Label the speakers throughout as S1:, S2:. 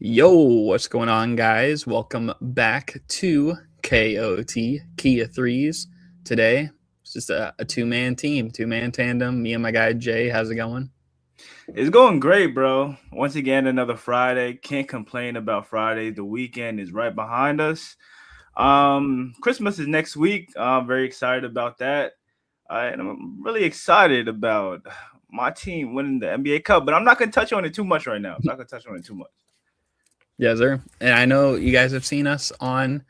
S1: Yo, what's going on, guys? Welcome back to KOT, Key of Threes. Today, it's just a two-man team, two-man tandem. Me and my guy, Jay. How's it going?
S2: It's going great, bro. Once again, another Friday. Can't complain about Friday. The weekend is right behind us. Christmas is next week. I'm very excited about that. And I'm really excited about my team winning the NBA Cup, but I'm not going to touch on it too much right now. I'm not going to touch on it too much.
S1: Yes, sir. And I know you guys have seen us on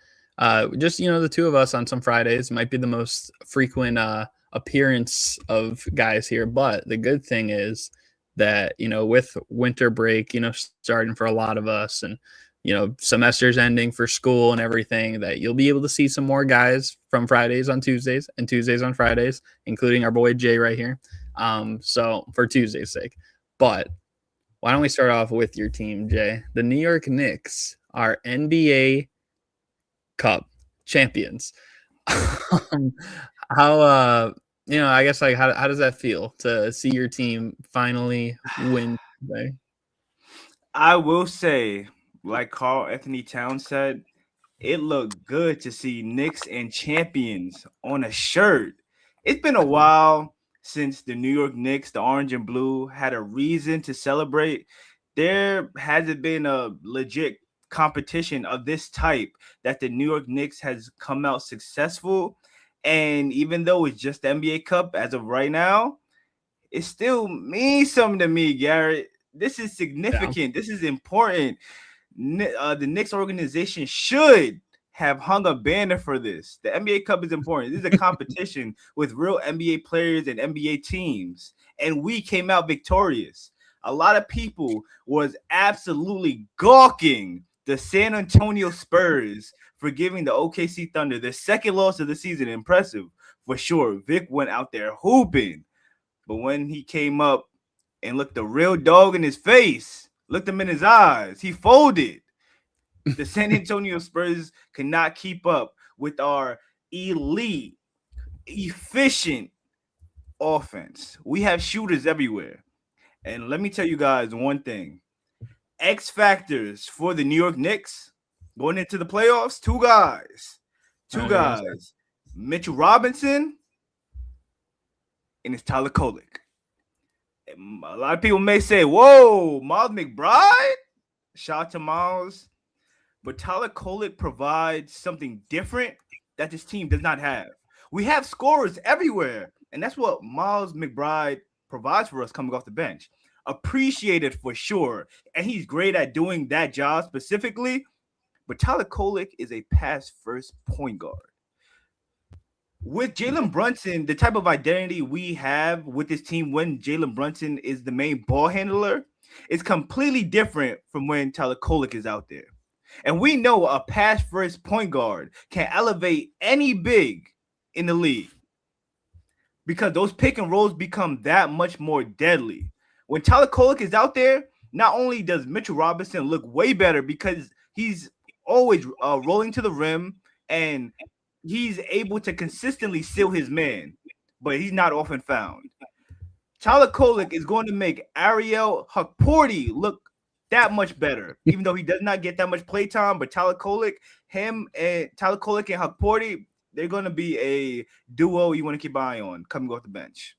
S1: just, the two of us on some Fridays. Might be the most frequent appearance of guys here. But the good thing is that, with winter break, starting for a lot of us and, semesters ending for school and everything, that you'll be able to see some more guys from Fridays on Tuesdays and Tuesdays on Fridays, including our boy Jay right here. So for Tuesday's sake. But why don't we start off with your team, Jay? The New York Knicks are NBA Cup champions. How I guess how does that feel to see your team finally win today?
S2: I will say, like Carl Anthony Towns said, it looked good to see Knicks and champions on a shirt. It's been a while since the New York Knicks, the orange and blue, had a reason to celebrate. There hasn't been a legit competition of this type that the New York Knicks has come out successful. And even though it's just the NBA Cup as of right now, it still means something to me, Garrett. This is significant. Yeah. This is important. The Knicks organization should have hung a banner for this. The NBA Cup is important. This is a competition with real NBA players and NBA teams, and we came out victorious. A lot of people was absolutely gawking the San Antonio Spurs for giving the OKC Thunder their second loss of the season. Impressive for sure. Vic went out there hooping, but when he came up and looked the real dog in his face, looked him in his eyes, he folded. The San Antonio Spurs cannot keep up with our elite, efficient offense. We have shooters everywhere. And let me tell you guys one thing. X factors for the New York Knicks going into the playoffs, two guys. Mitchell Robinson and it's Tyler Kolek. A lot of people may say, whoa, Miles McBride? Shout out to Miles. But Tyler Kolek provides something different that this team does not have. We have scorers everywhere, and that's what Miles McBride provides for us coming off the bench. Appreciated for sure, and he's great at doing that job specifically, but Tyler Kolek is a pass-first point guard. With Jalen Brunson, the type of identity we have with this team when Jalen Brunson is the main ball handler is completely different from when Tyler Kolek is out there. And we know a pass-first point guard can elevate any big in the league because those pick and rolls become that much more deadly. When Tyler Kolek is out there, not only does Mitchell Robinson look way better because he's always rolling to the rim and he's able to consistently seal his man, but he's not often found. Tyler Kolek is going to make Ariel Hukporti look that much better, even though he does not get that much play time. But Tyler Kolek and Hukporti, they're going to be a duo you want to keep an eye on coming off the bench.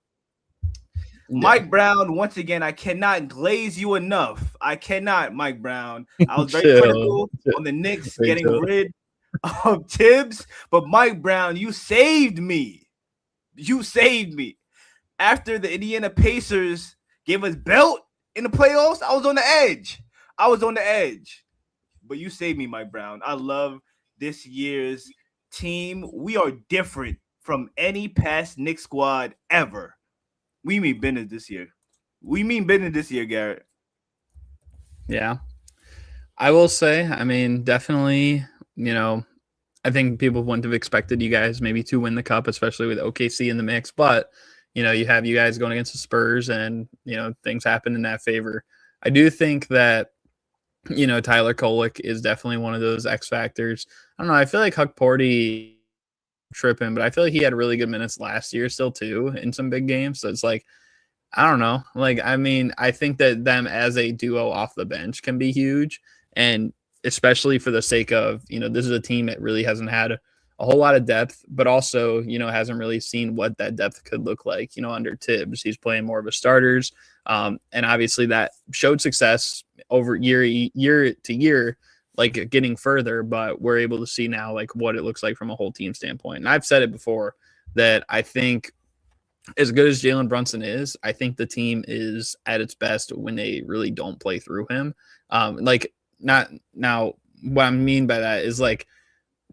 S2: Yeah. Mike Brown, once again, I cannot glaze you enough. I cannot, Mike Brown. I was very critical on the Knicks getting rid of Tibbs, but Mike Brown, you saved me. You saved me. After the Indiana Pacers gave us belt in the playoffs, I was on the edge. But you saved me, Mike Brown. I love this year's team. We are different from any past Knicks squad ever. We mean business this year. Garrett.
S1: Yeah. I will say, definitely, I think people wouldn't have expected you guys maybe to win the cup, especially with OKC in the mix. But, you have you guys going against the Spurs and, things happen in that favor. I do think that, Tyler Kolek is definitely one of those X factors. I don't know. I feel like Hukporti tripping, but I feel like he had really good minutes last year still too in some big games. So it's like, I don't know. I think that them as a duo off the bench can be huge. And especially for the sake of, this is a team that really hasn't had a whole lot of depth, but also, hasn't really seen what that depth could look like, under Tibbs. He's playing more of a starters. And obviously that showed success over year to year, like getting further, but we're able to see now like what it looks like from a whole team standpoint. And I've said it before that I think as good as Jalen Brunson is, I think the team is at its best when they really don't play through him. Like not now, what I mean by that is like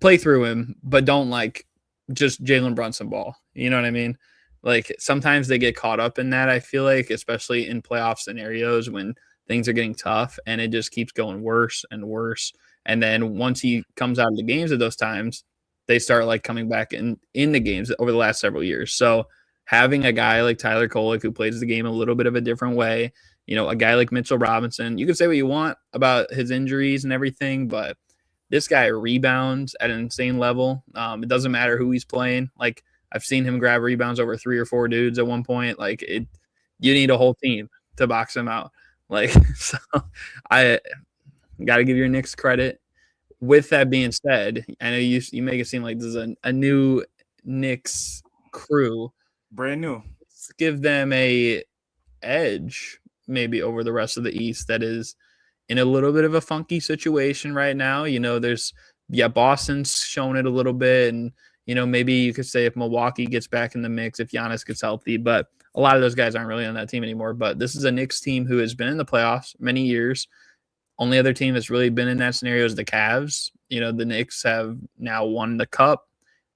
S1: play through him, but don't like just Jalen Brunson ball. You know what I mean? Like sometimes they get caught up in that. I feel like, especially in playoff scenarios when things are getting tough and it just keeps going worse and worse. And then once he comes out of the games at those times, they start like coming back in the games over the last several years. So having a guy like Tyler Kolek who plays the game a little bit of a different way, a guy like Mitchell Robinson, you can say what you want about his injuries and everything, but this guy rebounds at an insane level. It doesn't matter who he's playing. Like I've seen him grab rebounds over 3 or 4 dudes at one point. Like you need a whole team to box him out. Like, so I got to give your Knicks credit. With that being said, I know you make it seem like this is a new Knicks crew.
S2: Brand new.
S1: Let's give them a edge maybe over the rest of the East that is in a little bit of a funky situation right now. Boston's shown it a little bit, and maybe you could say if Milwaukee gets back in the mix, if Giannis gets healthy, but a lot of those guys aren't really on that team anymore. But this is a Knicks team who has been in the playoffs many years. Only other team that's really been in that scenario is the Cavs. The Knicks have now won the cup.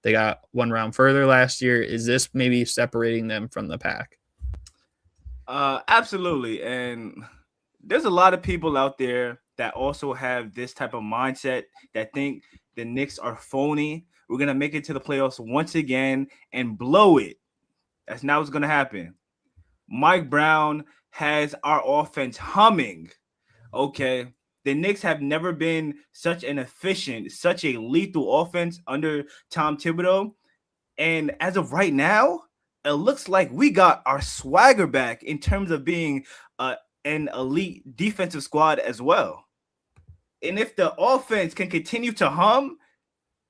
S1: They got one round further last year. Is this maybe separating them from the pack?
S2: Absolutely. And there's a lot of people out there that also have this type of mindset that think the Knicks are phony. We're going to make it to the playoffs once again and blow it. That's not what's going to happen. Mike Brown has our offense humming. Okay. The Knicks have never been such an efficient, such a lethal offense under Tom Thibodeau. And as of right now, it looks like we got our swagger back in terms of being an elite defensive squad as well. And if the offense can continue to hum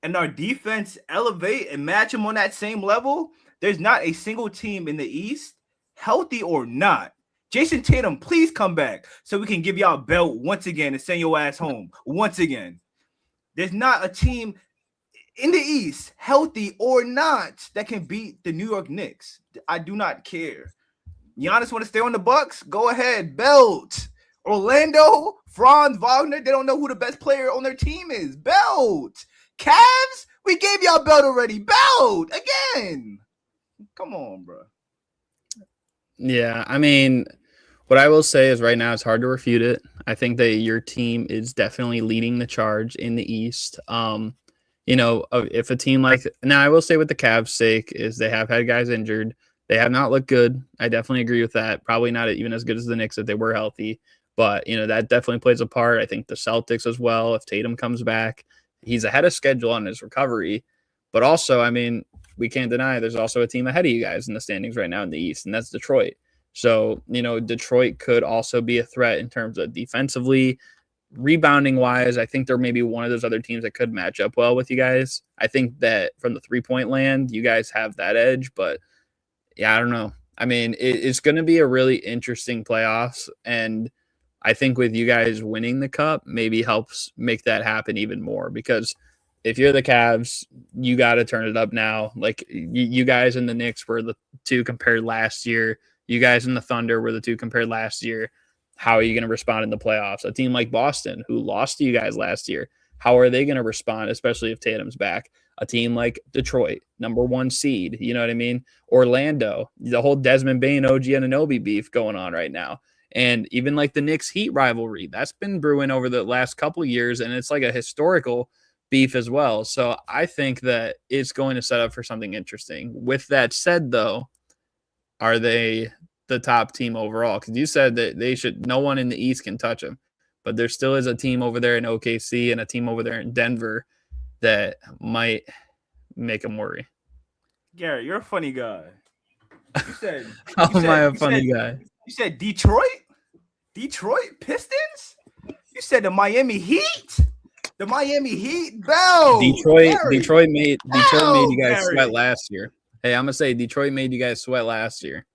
S2: and our defense elevate and match them on that same level, there's not a single team in the East, healthy or not. Jason Tatum, please come back so we can give y'all a belt once again and send your ass home once again. There's not a team in the East, healthy or not, that can beat the New York Knicks. I do not care. Giannis want to stay on the Bucks? Go ahead, belt. Orlando, Franz Wagner, they don't know who the best player on their team is. Belt. Cavs, we gave y'all belt already. Belt again. Come on, bro.
S1: Yeah, I mean, what I will say is right now it's hard to refute it. I think that your team is definitely leading the charge in the East. If a team like now, I will say with the Cavs' sake is they have had guys injured. They have not looked good. I definitely agree with that. Probably not even as good as the Knicks if they were healthy, but that definitely plays a part. I think the Celtics as well. If Tatum comes back, he's ahead of schedule on his recovery, but also, I mean, we can't deny there's also a team ahead of you guys in the standings right now in the East, and that's Detroit. So, Detroit could also be a threat in terms of defensively, rebounding wise. I think they're maybe one of those other teams that could match up well with you guys. I think that from the 3-point land, you guys have that edge, but yeah, I don't know. I mean, it's going to be a really interesting playoffs, and I think with you guys winning the cup maybe helps make that happen even more, because if you're the Cavs, you got to turn it up now. Like you guys and the Knicks were the two compared last year. You guys and the Thunder were the two compared last year. How are you going to respond in the playoffs? A team like Boston, who lost to you guys last year, how are they going to respond, especially if Tatum's back? A team like Detroit, number 1 seed, you know what I mean? Orlando, the whole Desmond Bane, OG Anunoby beef going on right now. And even like the Knicks Heat rivalry, that's been brewing over the last couple of years, and it's like a historical beef as well. So I think that it's going to set up for something interesting. With that said, though, are they the top team overall? Because you said that no one in the East can touch them, but there still is a team over there in OKC and a team over there in Denver that might make them worry.
S2: Garrett, you're a funny guy. You said,
S1: how am I a funny guy?
S2: You said Detroit Pistons? You said the Miami Heat. The Miami Heat, Bell.
S1: Detroit made you guys
S2: Garrett.
S1: sweat last year. Hey, I'm gonna say Detroit made you guys sweat last year.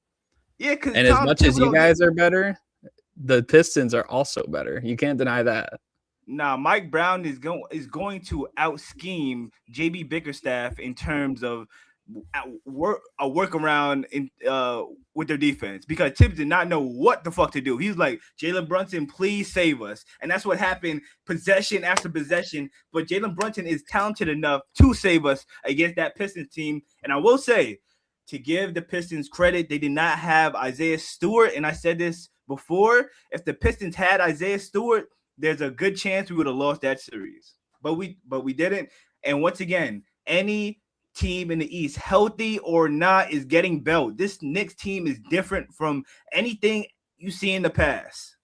S2: Yeah, because
S1: and as much as you guys are better, the Pistons are also better. You can't deny that.
S2: Nah, Mike Brown is going to out scheme JB Bickerstaff in terms of a workaround in with their defense, because Tibbs did not know what the fuck to do. He was like, Jalen Brunson, please save us. And that's what happened possession after possession. But Jalen Brunson is talented enough to save us against that Pistons team. And I will say, to give the Pistons credit, they did not have Isaiah Stewart. And I said this before, if the Pistons had Isaiah Stewart, there's a good chance we would have lost that series. But we didn't. And once again, any team in the East, healthy or not, is getting belt. This Knicks team is different from anything you see in the past.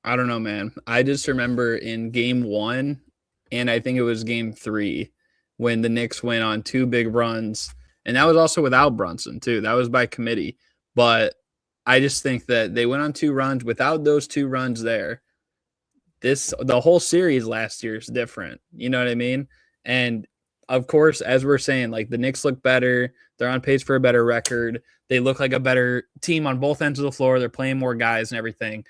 S1: I don't know, man. I just remember in game 1, and I think it was game 3, when the Knicks went on 2 big runs. And that was also without Brunson, too. That was by committee. But I just think that they went on 2 runs. Without those 2 runs there, the whole series last year is different. You know what I mean? And of course, as we're saying, like, the Knicks look better. They're on pace for a better record. They look like a better team on both ends of the floor. They're playing more guys and everything.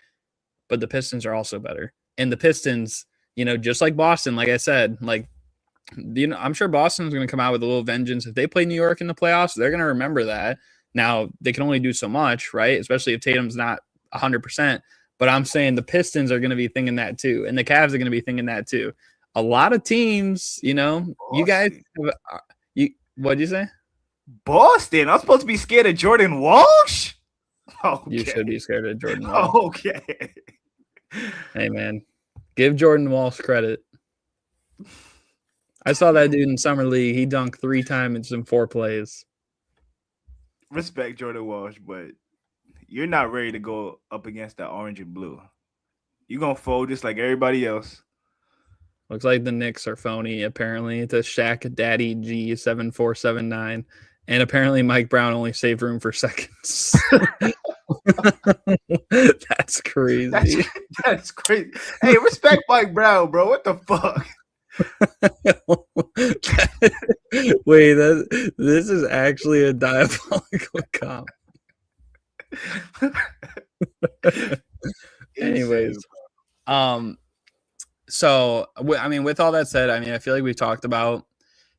S1: But the Pistons are also better. And the Pistons, just like Boston, like I said, like, I'm sure Boston's going to come out with a little vengeance. If they play New York in the playoffs, they're going to remember that. Now, they can only do so much, right? Especially if Tatum's not 100%. But I'm saying the Pistons are going to be thinking that too. And the Cavs are going to be thinking that too. A lot of teams,
S2: Boston.
S1: you guys, what'd you say?
S2: Boston? I'm supposed to be scared of Jordan Walsh? Okay.
S1: You should be scared of Jordan Walsh.
S2: Okay.
S1: Hey, man, give Jordan Walsh credit. I saw that dude in Summer League. He dunked 3 times in 4 plays.
S2: Respect Jordan Walsh, but you're not ready to go up against that orange and blue. You're going to fold just like everybody else.
S1: Looks like the Knicks are phony, apparently. It's a Shaq Daddy G7479. And apparently Mike Brown only saved room for seconds. That's crazy.
S2: That's crazy. Hey, respect Mike Brown, bro. What the fuck?
S1: Wait, this is actually a diabolical comp. Anyways, so I mean, with all that said, I mean, I feel like we've talked about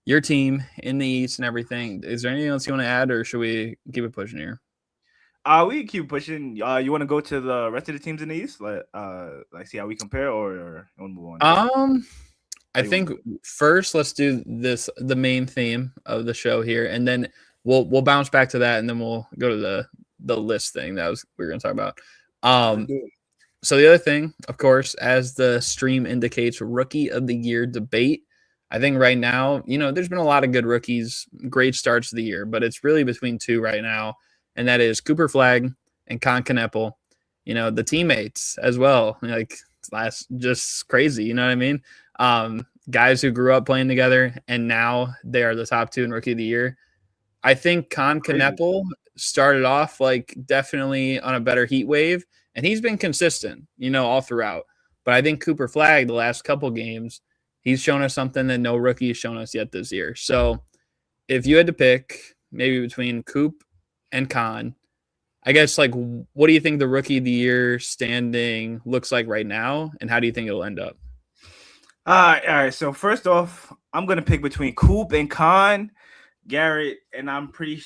S1: your team in the East and everything. Is there anything else you want to add, or should we keep it pushing here?
S2: We can keep pushing. You want to go to the rest of the teams in the East, like see how we compare, or you want to move
S1: on? I think first let's do the main theme of the show here, and then we'll bounce back to that, and then we'll go to the list thing that we were going to talk about. So the other thing, of course, as the stream indicates, Rookie of the Year debate. I think right now, there's been a lot of good rookies, great starts of the year, but it's really between 2 right now, and that is Cooper Flagg and Con Kneppel. The teammates as well. Like, that's just crazy. You know what I mean? Guys who grew up playing together, and now they are the top 2 in Rookie of the Year. I think Con Kneppel started off like definitely on a better heat wave, and he's been consistent, all throughout. But I think Cooper Flagg, the last couple games, he's shown us something that no rookie has shown us yet this year. So if you had to pick maybe between Coop and Con, I guess, like, what do you think the Rookie of the Year standing looks like right now, and how do you think it'll end up?
S2: All right. So first off, I'm gonna pick between Coop and Con. Garrett, and I'm pretty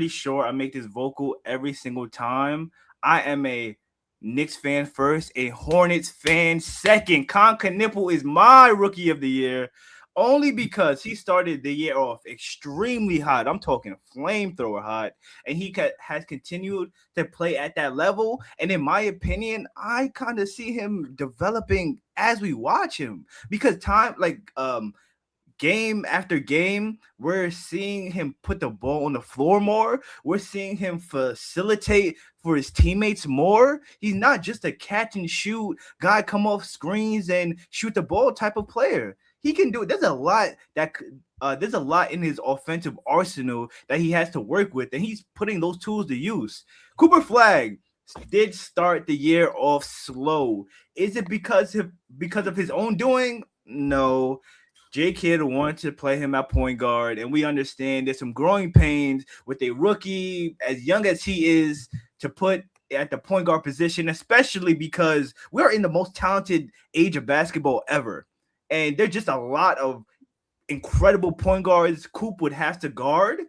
S2: sure I make this vocal every single time. I am a Knicks fan first, a Hornets fan second. Con Kneppel is my Rookie of the Year, only because he started the year off extremely hot. I'm talking flamethrower hot, and he has continued to play at that level. And in my opinion, I kind of see him developing as we watch him, because game after game, we're seeing him put the ball on the floor more. We're seeing him facilitate for his teammates more. He's not just a catch and shoot guy, come off screens and shoot the ball type of player. He can do it. There's a lot in his offensive arsenal that he has to work with, and he's putting those tools to use. Cooper Flagg, did start the year off slow. Is it because of his own doing? No. J Kidd wanted to play him at point guard, and we understand there's some growing pains with a rookie as young as he is to put at the point guard position, especially because we're in the most talented age of basketball ever. And there's just a lot of incredible point guards Coop would have to guard,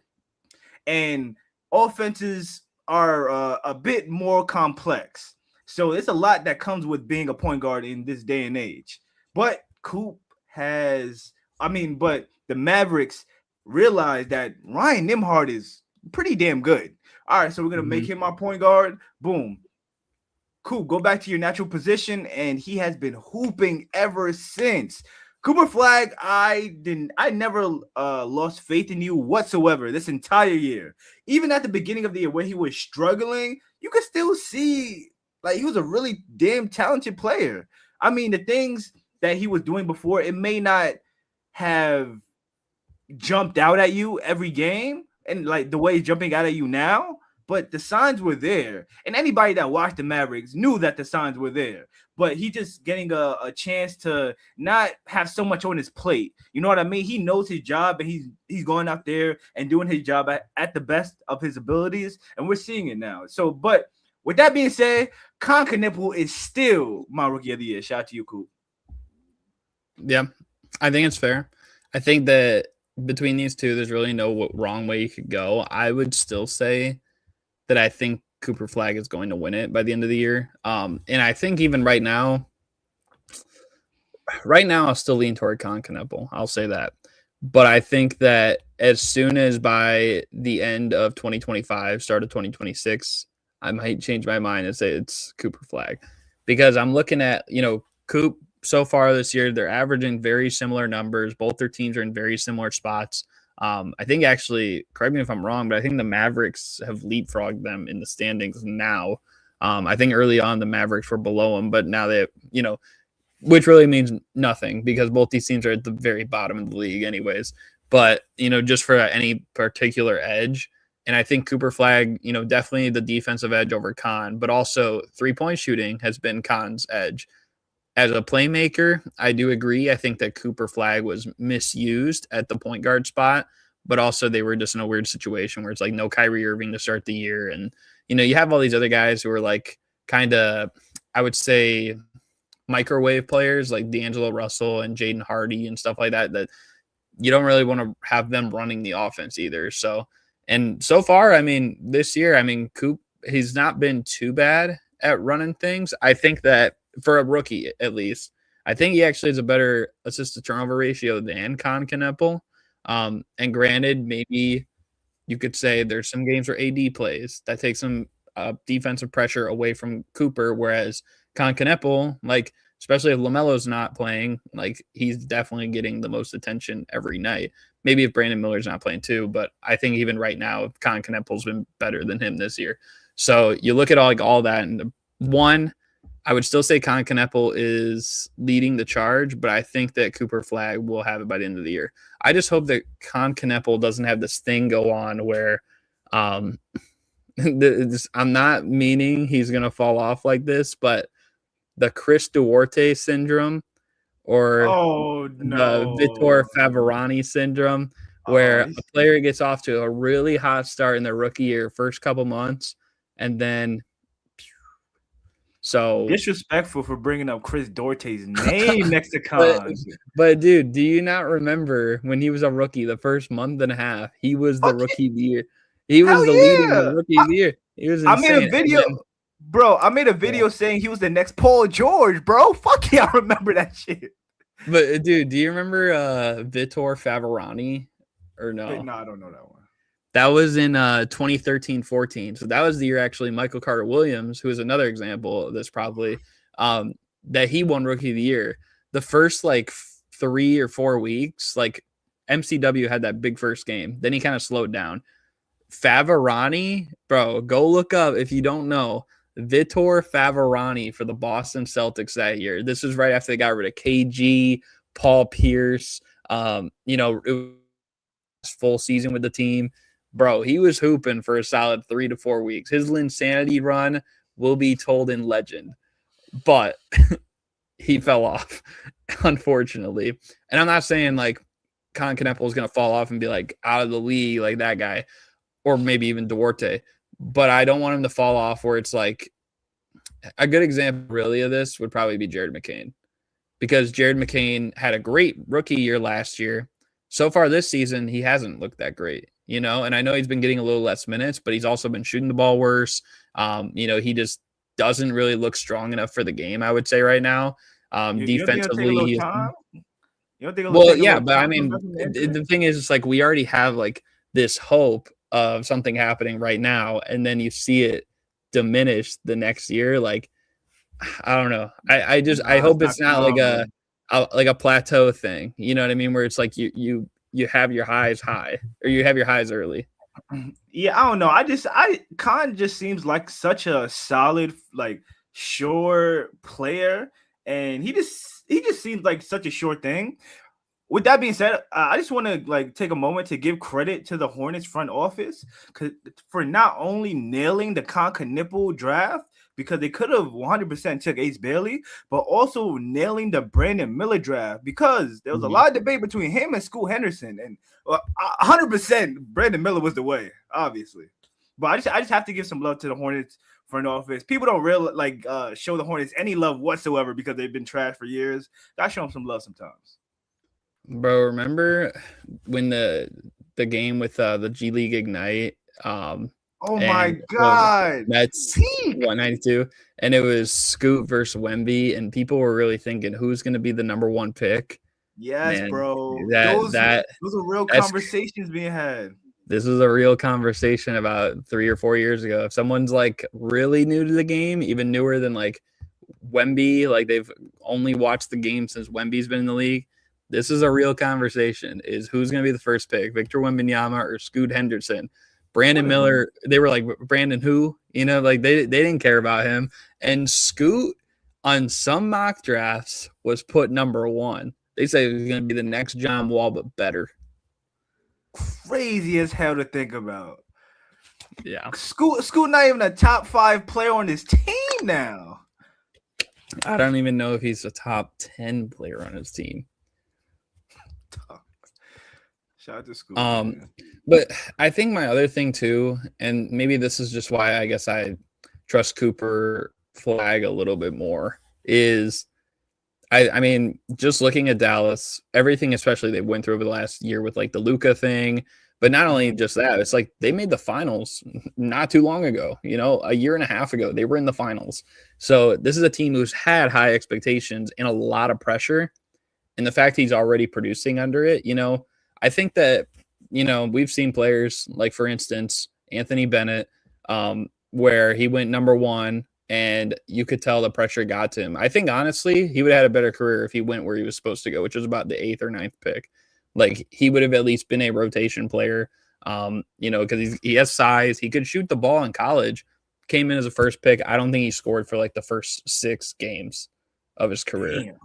S2: and offenses are a bit more complex. So it's a lot that comes with being a point guard in this day and age. But Coop but the Mavericks realize that Ryan Nembhard is pretty damn good. All right, so we're gonna make him our point guard. Boom. Coop, go back to your natural position, and he has been hooping ever since. Cooper Flag, I never lost faith in you whatsoever this entire year. Even at the beginning of the year when he was struggling, you could still see like he was a really damn talented player. I mean, the things that he was doing before, it may not have jumped out at you every game and like the way he's jumping out at you now, but the signs were there. And anybody that watched the Mavericks knew that the signs were there. But he just getting a chance to not have so much on his plate. You know what I mean? He knows his job, and he's going out there and doing his job at the best of his abilities, and we're seeing it now. So, but with that being said, Nipple is still my rookie of the year. Shout out to you, Coop.
S1: Yeah, I think it's fair. I think that between these two, there's really no wrong way you could go. I would still say that I think Cooper Flag is going to win it by the end of the year. And I think even right now, I'll still lean toward Nipple. I'll say that. But I think that as soon as by the end of 2025, start of 2026, I might change my mind and say it's Cooper Flag. Because I'm looking at, Coop so far this year, they're averaging very similar numbers. Both their teams are in very similar spots. I think actually, correct me if I'm wrong, but I think the Mavericks have leapfrogged them in the standings now. I think early on the Mavericks were below them, but now they, which really means nothing because both these teams are at the very bottom of the league anyways. But, just for any particular edge. And I think Cooper Flag, definitely the defensive edge over Khan, but also 3-point shooting has been Khan's edge. As a playmaker, I do agree. I think that Cooper Flag was misused at the point guard spot, but also they were just in a weird situation where it's like no Kyrie Irving to start the year. And, you have all these other guys who are like kind of, I would say, microwave players like D'Angelo Russell and Jaden Hardy and stuff like that, that you don't really want to have them running the offense either. So, and so far, this year, Coop, he's not been too bad at running things. I think that for a rookie, at least, I think he actually has a better assist to turnover ratio than Kneppel. And granted, maybe you could say there's some games where AD plays that takes some defensive pressure away from Cooper, whereas Kneppel, like, especially if LaMelo's not playing, like, he's definitely getting the most attention every night. Maybe if Brandon Miller's not playing too, but I think even right now, Kneppel's been better than him this year. So you look at all that, and one, I would still say Kneppel is leading the charge, but I think that Cooper Flag will have it by the end of the year. I just hope that Kneppel doesn't have this thing go on where I'm not meaning he's going to fall off like this, but the Chris Duarte syndrome or the Vitor Favarani syndrome, where a player gets off to a really hot start in their rookie year, first couple months, and then so
S2: disrespectful for bringing up Chris Duarte's name next to Khan.
S1: But dude, do you not remember when he was a rookie, the first month and a half, he was the rookie of the year. He was leading the rookie of the year. He was insane.
S2: I made a video, bro. I made a video saying he was the next Paul George, bro. Fuck yeah, I remember that shit.
S1: But dude, do you remember Vitor Favarani or no?
S2: No, I don't know that one.
S1: That was in 2013-14. So that was the year actually Michael Carter-Williams, who is another example of this probably, that he won Rookie of the Year. The first 3 or 4 weeks, MCW had that big first game. Then he kind of slowed down. Favarani, bro, go look up if you don't know. Vitor Favarani for the Boston Celtics that year. This was right after they got rid of KG, Paul Pierce. It was full season with the team. Bro, he was hooping for a solid 3 to 4 weeks. His Linsanity run will be told in legend. But he fell off, unfortunately. And I'm not saying like Colin Kneppel is going to fall off and be like out of the league like that guy, or maybe even Duarte. But I don't want him to fall off where it's like a good example really of this would probably be Jared McCain, because Jared McCain had a great rookie year last year. So far this season, he hasn't looked that great, you know, and I know he's been getting a little less minutes, but he's also been shooting the ball worse. You know, he just doesn't really look strong enough for the game, I would say right now. Defensively, well, yeah, but I mean, the thing is, it's like we already have like this hope of something happening right now, and then you see it diminish the next year. Like, I don't know. I hope it's not like a plateau thing. You know what I mean? Where it's like you have your highs high, or you have your highs early.
S2: Yeah, I don't know. Khan just seems like such a solid, like sure player, and he just seems like such a sure thing. With that being said, I just want to like take a moment to give credit to the Hornets front office for not only nailing the Colin Kneppel draft, because they could have 100% took Ace Bailey, but also nailing the Brandon Miller draft, because there was a lot of debate between him and Scoot Henderson, and 100% Brandon Miller was the way, obviously. But I just have to give some love to the Hornets front office. People don't really show the Hornets any love whatsoever because they've been trashed for years. Gotta show them some love sometimes.
S1: Bro, remember when the game with the G League Ignite?
S2: Oh my God,
S1: that's 192, and it was Scoot versus Wemby, and people were really thinking who's going to be the number one pick.
S2: Yes, man, bro. Those are real conversations being had.
S1: This was a real conversation about 3 or 4 years ago. If someone's like really new to the game, even newer than like Wemby, like they've only watched the game since Wemby's been in the league, this is a real conversation, is who's going to be the first pick, Victor Wembanyama or Scoot Henderson. Brandon Miller, they were like, Brandon who? You know, like they didn't care about him. And Scoot, on some mock drafts, was put number one. They say it was going to be the next John Wall, but better.
S2: Crazy as hell to think about.
S1: Yeah.
S2: Scoot not even a top 5 player on his team now.
S1: I don't even know if he's a top 10 player on his team.
S2: Shout out to Scoot.
S1: But I think my other thing too, and maybe this is just why I guess I trust Cooper Flag a little bit more, is I mean, just looking at Dallas, everything especially they went through over the last year with like the Luka thing, but not only just that, it's like they made the finals not too long ago, you know, a year and a half ago, they were in the finals. So this is a team who's had high expectations and a lot of pressure. And the fact he's already producing under it, you know, I think that, you know, we've seen players like, for instance, Anthony Bennett, where he went number one and you could tell the pressure got to him. I think, honestly, he would have had a better career if he went where he was supposed to go, which was about the 8th or 9th pick. Like, he would have at least been a rotation player, you know, because he has size. He could shoot the ball in college. Came in as a first pick. I don't think he scored for like the first 6 games of his career. Damn.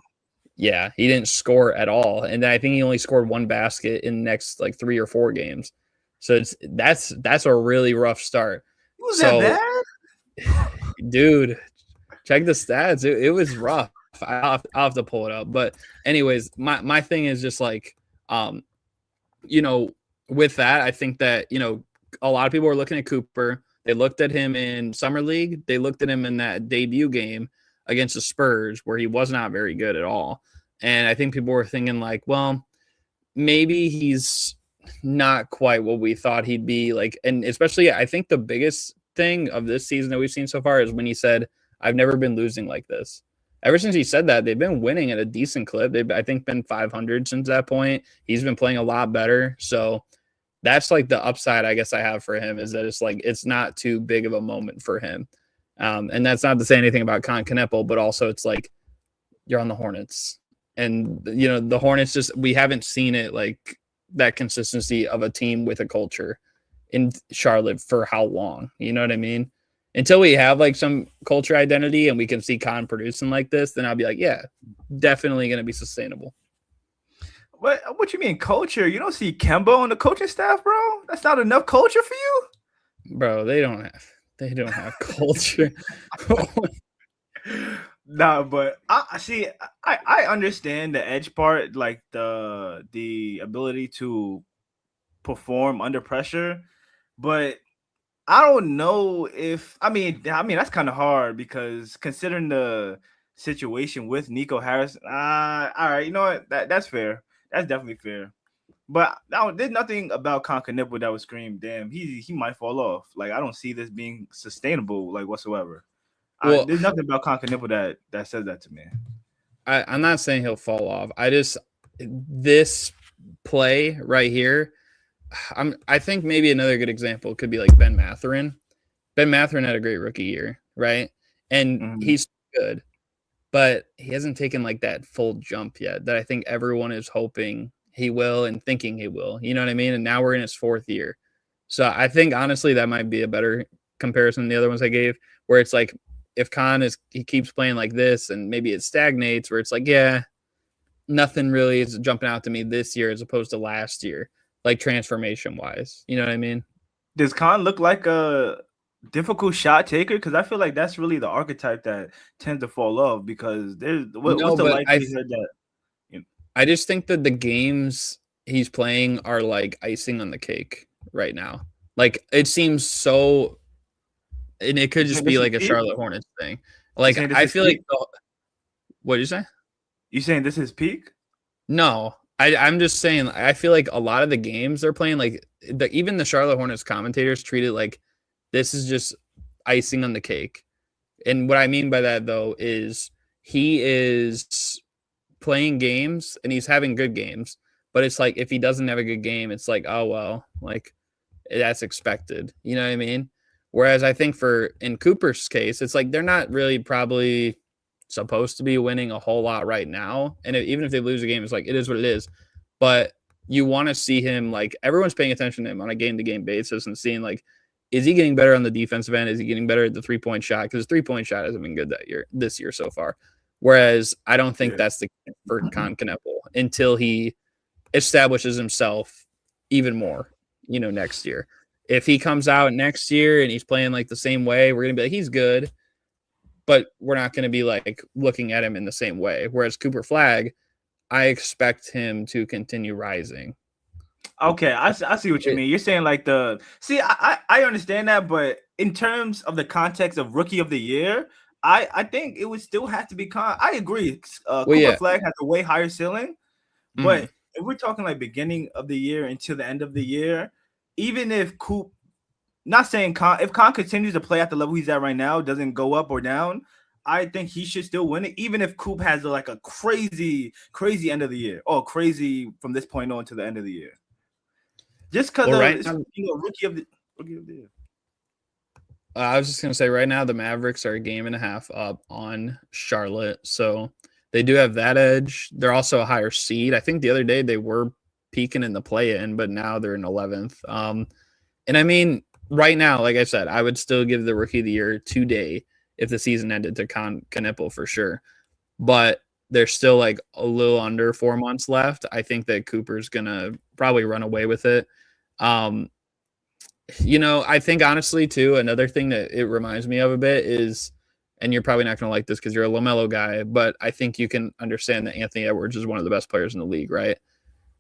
S1: Yeah, he didn't score at all. And then I think he only scored 1 basket in the next like 3 or 4 games. So that's a really rough start.
S2: Was that bad?
S1: Dude, check the stats. It was rough. I'll have to pull it up. But anyways, my thing is just like, you know, with that, I think that, you know, a lot of people are looking at Cooper. They looked at him in Summer League. They looked at him in that debut game against the Spurs where he was not very good at all. And I think people were thinking like, well, maybe he's not quite what we thought he'd be like. And especially, I think the biggest thing of this season that we've seen so far is when he said, I've never been losing like this. Ever since he said that, they've been winning at a decent clip. They've, I think, been 500 since that point. He's been playing a lot better. So that's like the upside I guess I have for him, is that it's like, it's not too big of a moment for him. And that's not to say anything about Colin Kneppel, but also it's like, you're on the Hornets. And, you know, the Hornets just, we haven't seen it like that consistency of a team with a culture in Charlotte for how long, you know what I mean? Until we have like some culture identity and we can see Con producing like this, then I'll be like, yeah, definitely going to be sustainable.
S2: What you mean culture? You don't see Kemba on the coaching staff, bro? That's not enough culture for you?
S1: Bro, they don't have. They don't have culture.
S2: Nah, but I see. I understand the edge part, like the ability to perform under pressure, but I don't know if I mean that's kind of hard because considering the situation with Nico Harris. All right, you know what? That's fair. That's definitely fair. But now there's nothing about Concanipple that would scream, damn, he might fall off. Like I don't see this being sustainable, like whatsoever.
S1: Well,
S2: There's nothing about Concanipple that says that to me.
S1: I'm not saying he'll fall off. This play right here. I think maybe another good example could be like Ben Mathurin. Ben Mathurin had a great rookie year, right? And he's good, but he hasn't taken like that full jump yet that I think everyone is hoping he will and thinking he will. You know what I mean? And now we're in his 4th year. So I think honestly that might be a better comparison than the other ones I gave, where it's like if he keeps playing like this and maybe it stagnates, where it's like, yeah, nothing really is jumping out to me this year as opposed to last year, like transformation wise. You know what I mean?
S2: Does Khan look like a difficult shot taker? Because I feel like that's really the archetype that tends to fall off. Because what's the likelihood that?
S1: I just think that the games he's playing are like icing on the cake right now. Like it seems so, and it could just be like a Charlotte Hornets thing. Like I feel like, what did you say?
S2: You saying this is peak?
S1: No, I'm just saying. I feel like a lot of the games they're playing, like even the Charlotte Hornets commentators treat it like this is just icing on the cake. And what I mean by that though is he is playing games and he's having good games, but it's like if he doesn't have a good game, it's like, oh well, like that's expected. You know what I mean? Whereas I think in Cooper's case, it's like they're not really probably supposed to be winning a whole lot right now. And even if they lose a game, it's like it is what it is. But you want to see him, like everyone's paying attention to him on a game-to-game basis and seeing like, is he getting better on the defensive end? Is he getting better at the 3-point shot? Because his 3-point shot hasn't been good this year so far. Whereas I don't think that's the case for Concanipple until he establishes himself even more, next year. If he comes out next year and he's playing like the same way, we're going to be like, he's good, but we're not going to be like looking at him in the same way. Whereas Cooper Flagg, I expect him to continue rising.
S2: Okay, I see what you mean. You're saying like I understand that, but in terms of the context of Rookie of the Year, I think it would still have to be I agree. Cooper Flagg has a way higher ceiling, but if we're talking like beginning of the year until the end of the year, even if Coop, not saying if Con continues to play at the level he's at right now, doesn't go up or down, I think he should still win it, even if Coop has like a crazy end of the year, or crazy from this point on to the end of the year. Just because rookie of the year.
S1: I was just going to say right now the Mavericks are a game and a half up on Charlotte. So they do have that edge. They're also a higher seed. I think the other day they were peaking in the play-in, but now they're in 11th. And I mean, right now, like I said, I would still give the Rookie of the Year today if the season ended to Concanipple for sure. But there's still like a little under 4 months left. I think that Cooper's going to probably run away with it. I think honestly too, another thing that it reminds me of a bit is, and you're probably not going to like this because you're a LaMelo guy, but I think you can understand that Anthony Edwards is one of the best players in the league, right?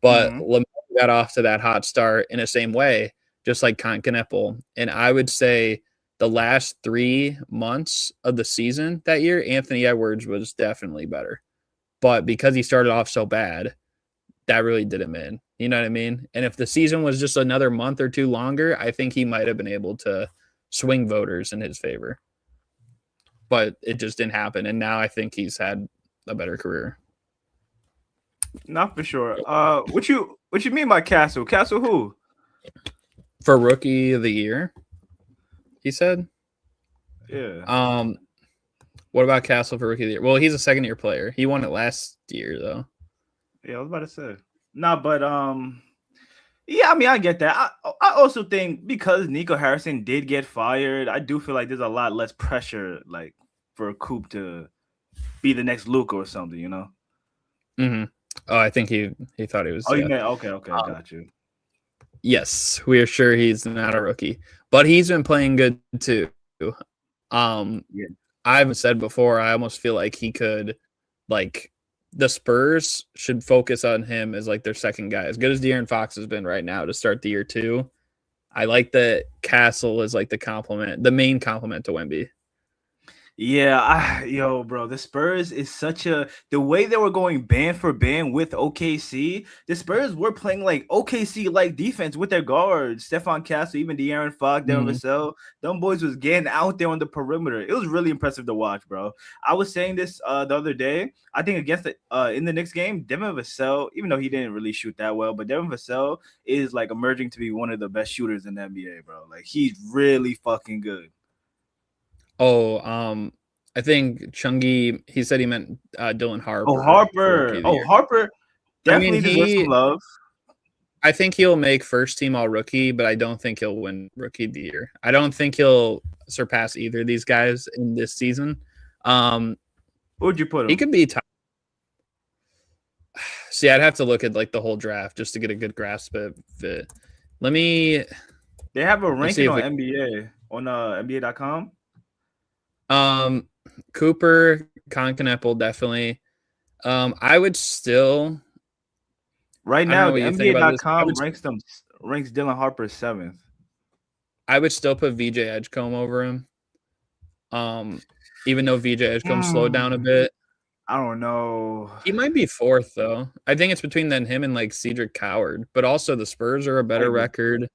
S1: But LaMelo got off to that hot start in the same way, just like Concanipple. And I would say the last 3 months of the season that year, Anthony Edwards was definitely better. But because he started off so bad, that really did him in. You know what I mean? And if the season was just another month or two longer, I think he might have been able to swing voters in his favor. But it just didn't happen. And now I think he's had a better career.
S2: Not for sure. What you mean by Castle? Castle who?
S1: For Rookie of the Year, he said.
S2: Yeah.
S1: What about Castle for Rookie of the Year? Well, he's a second-year player. He won it last year, though.
S2: Yeah, I was about to say. No, but yeah, I mean, I get that. I also think because Nico Harrison did get fired, I do feel like there's a lot less pressure, like for Coop to be the next Luka or something, you know?
S1: Mm-hmm. Oh, I think he thought he was.
S2: Oh, you meant okay, got you.
S1: Yes, we are sure he's not a rookie, but he's been playing good too.
S2: Yeah.
S1: I've said before, I almost feel like he could, like, the Spurs should focus on him as like their second guy. As good as De'Aaron Fox has been right now to start the year too, I like that Castle is like the main compliment to Wemby.
S2: Yeah, yo, bro, the Spurs is the way they were going band for band with OKC. The Spurs were playing like OKC like defense with their guards, Stephon Castle, even De'Aaron Fox, Devin Vassell. Them boys was getting out there on the perimeter. It was really impressive to watch, bro. I was saying this the other day. I think against in the next game, Devin Vassell, even though he didn't really shoot that well, but Devin Vassell is like emerging to be one of the best shooters in the NBA, bro. Like he's really fucking good.
S1: Oh, I think Chungi, he said he meant Dylan Harper.
S2: Oh, Harper. Harper definitely deserves some love.
S1: I think he'll make first team all rookie, but I don't think he'll win rookie of the year. I don't think he'll surpass either of these guys in this season.
S2: What would you put him?
S1: He could be top. See, I'd have to look at like the whole draft just to get a good grasp of it. They
S2: have a ranking on NBA on NBA.com.
S1: Cooper, Concaneppel, definitely. I would still
S2: right now the NBA.com ranks Dylan Harper 7th.
S1: I would still put VJ Edgecombe over him. Even though VJ Edgecombe slowed down a bit.
S2: I don't know.
S1: He might be 4th though. I think it's between him and like Cedric Coward, but also the Spurs are a better record.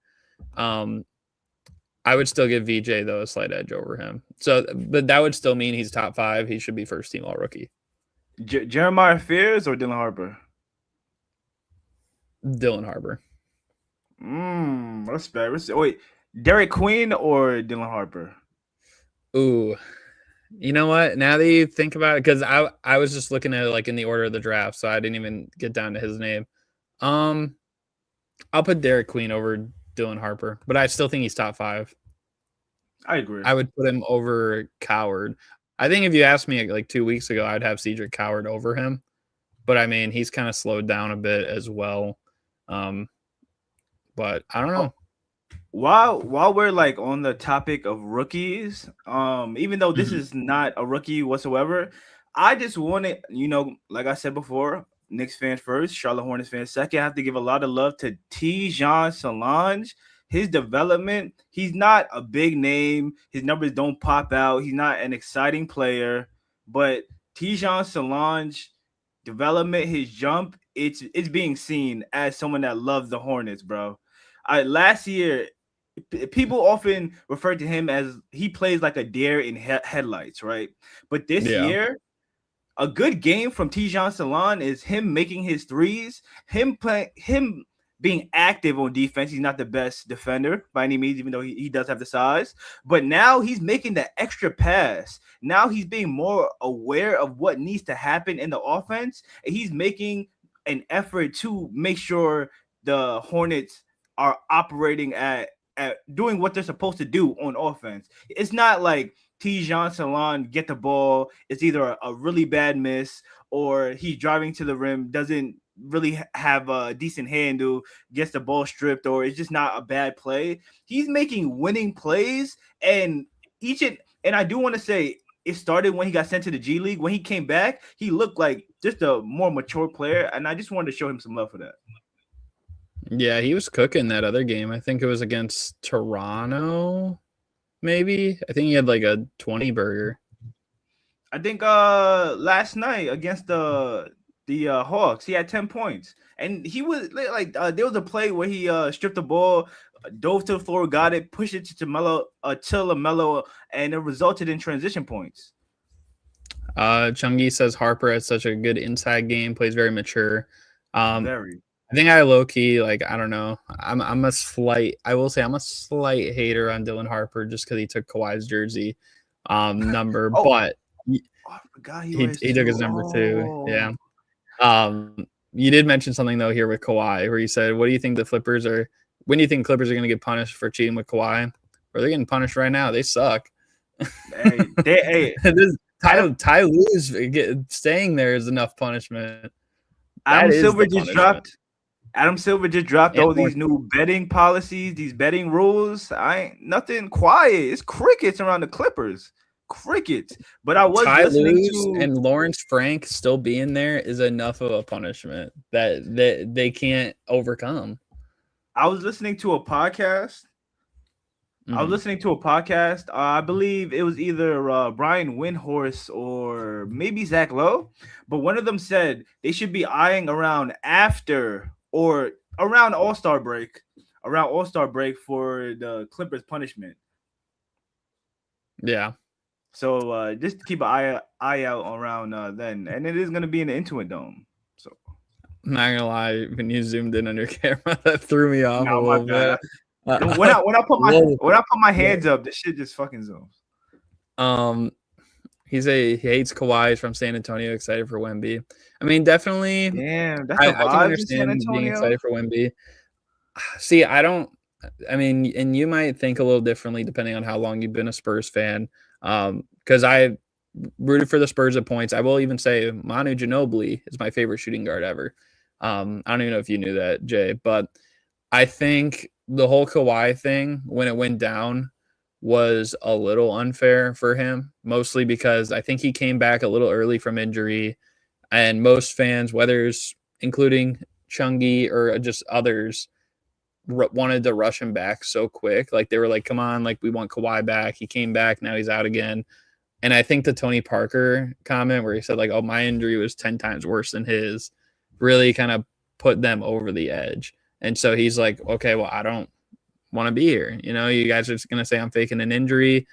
S1: I would still give VJ though a slight edge over him. So, but that would still mean he's top 5. He should be first team all rookie.
S2: Jeremiah Fears or Dylan Harper?
S1: Dylan Harper.
S2: Respect. Wait, Derek Queen or Dylan Harper?
S1: Ooh, you know what? Now that you think about it, because I was just looking at it like in the order of the draft, so I didn't even get down to his name. I'll put Derek Queen over Dylan Harper, but I still think he's top 5.
S2: I agree.
S1: I would put him over Coward. I think if you asked me like 2 weeks ago, I'd have Cedric Coward over him. But I mean, he's kind of slowed down a bit as well. But I don't know.
S2: While we're like on the topic of rookies, even though this is not a rookie whatsoever, I just wanted, like I said before, Knicks fans first, Charlotte Hornets fans second. I have to give a lot of love to Tijan Solange. His development, he's not a big name. His numbers don't pop out. He's not an exciting player, but Tijan Solange development, his jump, it's being seen as someone that loves the Hornets, bro. Last year, people often refer to him as he plays like a deer in headlights, right? But this year, a good game from Tijan Solange is him making his threes, him being active on defense. He's not the best defender by any means, even though he does have the size. But now he's making the extra pass. Now he's being more aware of what needs to happen in the offense. And he's making an effort to make sure the Hornets are operating at doing what they're supposed to do on offense. It's not like Tijan Solange get the ball, it's either a really bad miss or he's driving to the rim, doesn't really have a decent handle, gets the ball stripped, or it's just not a bad play. He's making winning plays, and I do want to say it started when he got sent to the G League. When he came back, he looked like just a more mature player, and I just wanted to show him some love for that.
S1: Yeah, he was cooking that other game. I think it was against Toronto, maybe. I think he had like a 20 burger.
S2: I think last night against the Hawks, he had 10 points. And he was like there was a play where he stripped the ball, dove to the floor, got it, pushed it to LaMelo, and it resulted in transition points.
S1: Chungi says Harper has such a good inside game, plays very mature.
S2: Very.
S1: I think I low key, like, I don't know. I'm a slight hater on Dylan Harper just because he took Kawhi's jersey number, but
S2: I forgot he
S1: took his number 2. Yeah. You did mention something though here with Kawhi, where you said, "What do you think the Clippers are? When do you think Clippers are going to get punished for cheating with Kawhi? Or they're getting punished right now? They suck." Ty Lue's staying there is enough punishment.
S2: Adam Silver just dropped Adam Silver just dropped all these new betting policies, these betting rules. I ain't nothing quiet. It's crickets around the Clippers. Crickets. But I was
S1: Ty
S2: listening
S1: Lue
S2: to
S1: and Lawrence Frank still being there is enough of a punishment that they can't overcome.
S2: I was listening to a podcast. I believe it was either Brian Windhorst or maybe Zach Lowe. But one of them said they should be eyeing around after or around All-Star break for the Clippers punishment.
S1: Yeah.
S2: So just keep an eye out around then. And it is going to be in the Intuit Dome. So
S1: I'm not gonna lie, when you zoomed in on your camera, that threw me off a little bit.
S2: When I put my hands up, this shit just fucking zooms.
S1: He hates Kawhi. He's from San Antonio. Excited for Wemby. I mean, definitely.
S2: Damn, that's
S1: I can understand being excited for Wemby. See, I don't. I mean, and you might think a little differently depending on how long you've been a Spurs fan. Because I rooted for the Spurs at points. I will even say Manu Ginobili is my favorite shooting guard ever. I don't even know if you knew that, Jay, but I think the whole Kawhi thing, when it went down, was a little unfair for him, mostly because I think he came back a little early from injury, and most fans, whether it's including Chungi or just others, wanted to rush him back so quick. Like, they were like, come on, like, we want Kawhi back. He came back, now he's out again. And I think the Tony Parker comment where he said, like, oh, my injury was 10 times worse than his, really kind of put them over the edge. And so he's like, okay, well, I don't want to be here. You know, you guys are just going to say I'm faking an injury.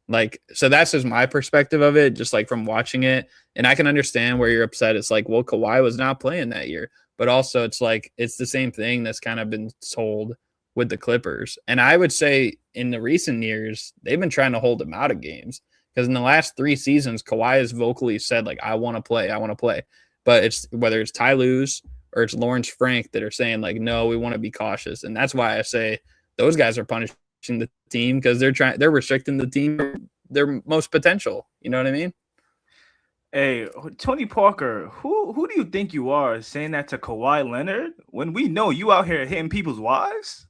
S1: Like, so that's just my perspective of it, just like from watching it. And I can understand where you're upset. It's like, well, Kawhi was not playing that year. But also it's like, it's the same thing that's kind of been told with the Clippers. And I would say in the recent years, they've been trying to hold him out of games. Because in the last 3 seasons, Kawhi has vocally said, like, I want to play. But it's whether it's Ty Lue's or it's Lawrence Frank that are saying, like, no, we want to be cautious. And that's why I say those guys are punishing the team because they're restricting the team their most potential. You know what I mean?
S2: Hey, Tony Parker, who do you think you are saying that to Kawhi Leonard when we know you out here hitting people's wives?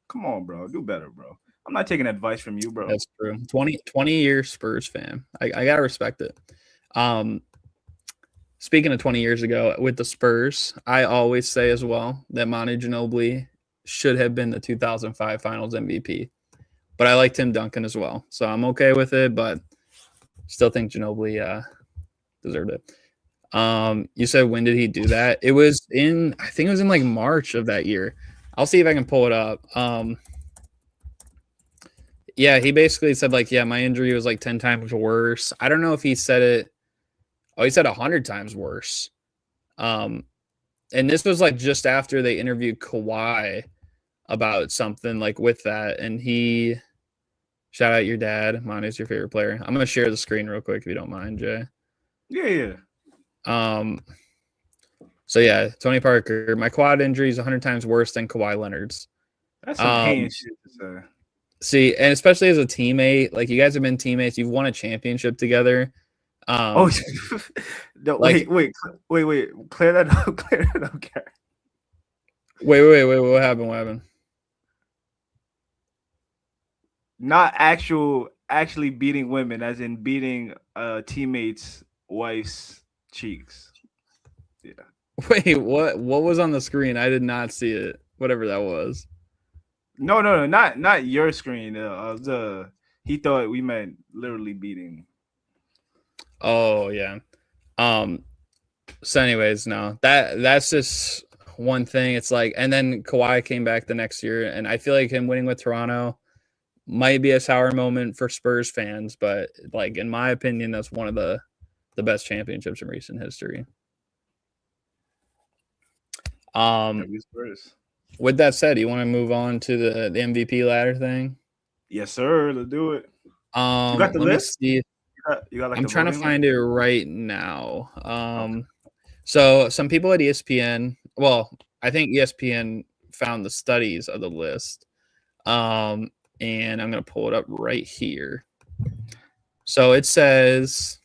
S2: Come on, bro. Do better, bro. I'm not taking advice from you, bro.
S1: That's true. 20-year Spurs fan. I gotta respect it. Speaking of 20 years ago with the Spurs, I always say as well that Manu Ginobili should have been the 2005 Finals MVP. But I like Tim Duncan as well. So I'm okay with it, but still think Ginobili deserved it. You said, when did he do that? I think it was in like March of that year. I'll see if I can pull it up. Yeah, he basically said, like, yeah, my injury was like 10 times worse. I don't know if he said it. Oh, he said 100 times worse. And this was like just after they interviewed Kawhi about something like with that. And he, shout out your dad. Manu's your favorite player. I'm going to share the screen real quick if you don't mind, Jay.
S2: Yeah.
S1: So yeah, Tony Parker, my quad injury is 100 times worse than Kawhi Leonard's.
S2: That's some pain shit to say.
S1: See, and especially as a teammate, like, you guys have been teammates, you've won a championship together.
S2: No, like, wait, clear that up, Garrett.
S1: Wait, what happened?
S2: Not actually beating women, as in beating teammates' wife's cheeks. Yeah.
S1: Wait, what was on the screen? I did not see it. Whatever that was.
S2: No, not your screen. He thought we meant literally beating.
S1: Oh yeah. So anyways, no. That's just one thing. It's like, and then Kawhi came back the next year, and I feel like him winning with Toronto might be a sour moment for Spurs fans, but like, in my opinion, that's one of the best championships in recent history. With that said, you want to move on to the MVP ladder thing?
S2: Yes, sir. Let's do it.
S1: You got the list? You got like, I'm trying to find it right now. Okay. So some people at ESPN, well, I think ESPN found the studies of the list. And I'm going to pull it up right here. So it says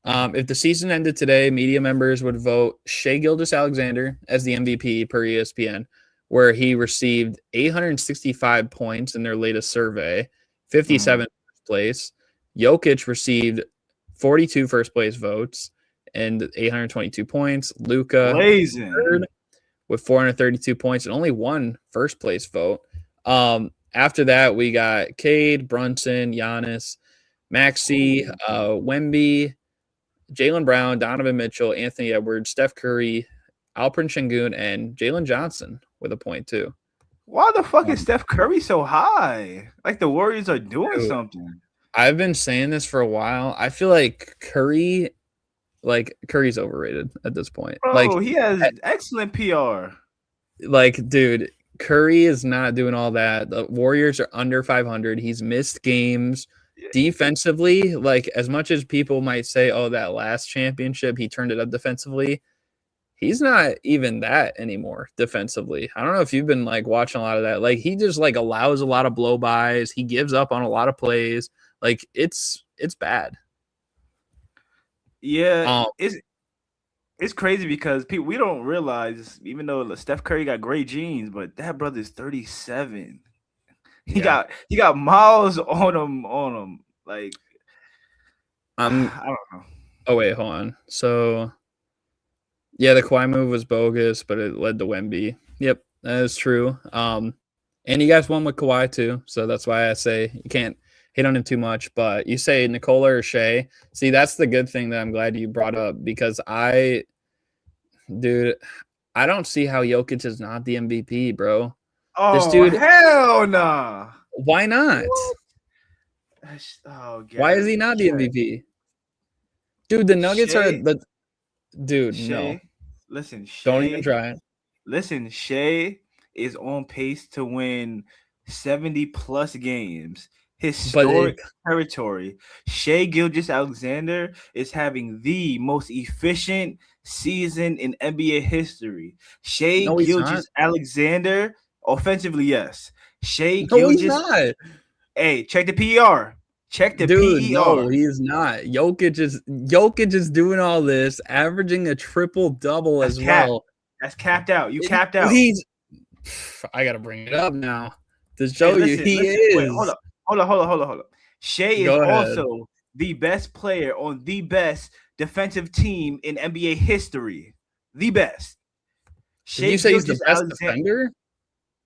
S1: If the season ended today, media members would vote Shai Gilgeous-Alexander as the MVP per ESPN, where he received 865 points in their latest survey, 57 first place. Jokic received 42 first place votes and 822 points. Luka
S2: Blazing.
S1: third with 432 points and only one first place vote. After that, we got Cade, Brunson, Giannis, Maxey, Wemby, Jaylen Brown, Donovan Mitchell, Anthony Edwards, Steph Curry, Alperen Sengun, and Jalen Johnson with a point too.
S2: Why the fuck is Steph Curry so high? Like the Warriors are doing something.
S1: I've been saying this for a while. I feel like Curry's overrated at this point.
S2: Bro, he has excellent PR.
S1: Like, dude, Curry is not doing all that. The Warriors are under 500. He's missed games. Defensively, like as much as people might say, oh, that last championship, he turned it up defensively. He's not even that anymore defensively. I don't know if you've been like watching a lot of that. Like he just like allows a lot of blow bys. He gives up on a lot of plays. Like it's bad.
S2: Yeah, it's crazy because we don't realize, even though Steph Curry got great genes, but that brother's 37. He got miles on him. Like I don't know.
S1: Oh wait, hold on. So yeah, the Kawhi move was bogus, but it led to Wemby. Yep, that is true. And you guys won with Kawhi too, so that's why I say you can't hit on him too much. But you say Nikola or Shai. See, that's the good thing that I'm glad you brought up because I don't see how Jokic is not the MVP, bro.
S2: Oh,
S1: this dude,
S2: hell nah.
S1: Why not?
S2: Oh, Garrett,
S1: why is he not the MVP? Dude, the Nuggets are the dude.
S2: Shai,
S1: no,
S2: listen, Shai,
S1: don't even try it.
S2: Listen, Shai is on pace to win 70 plus games. Historic territory. Shai Gilgeous-Alexander is having the most efficient season in NBA history. Shai Gilgeous-Alexander, offensively, yes. Shai Gilgeous.
S1: He's not.
S2: Hey, check the PER. Check the
S1: Dude,
S2: PER.
S1: No, he's not. Jokic is doing all this, averaging a triple-double as well.
S2: That's capped out. You capped out.
S1: I gotta bring it up now to show you he is.
S2: Wait, hold up. Shai is also the best player on the best defensive team in NBA history. The best.
S1: Did you say he's the best defender?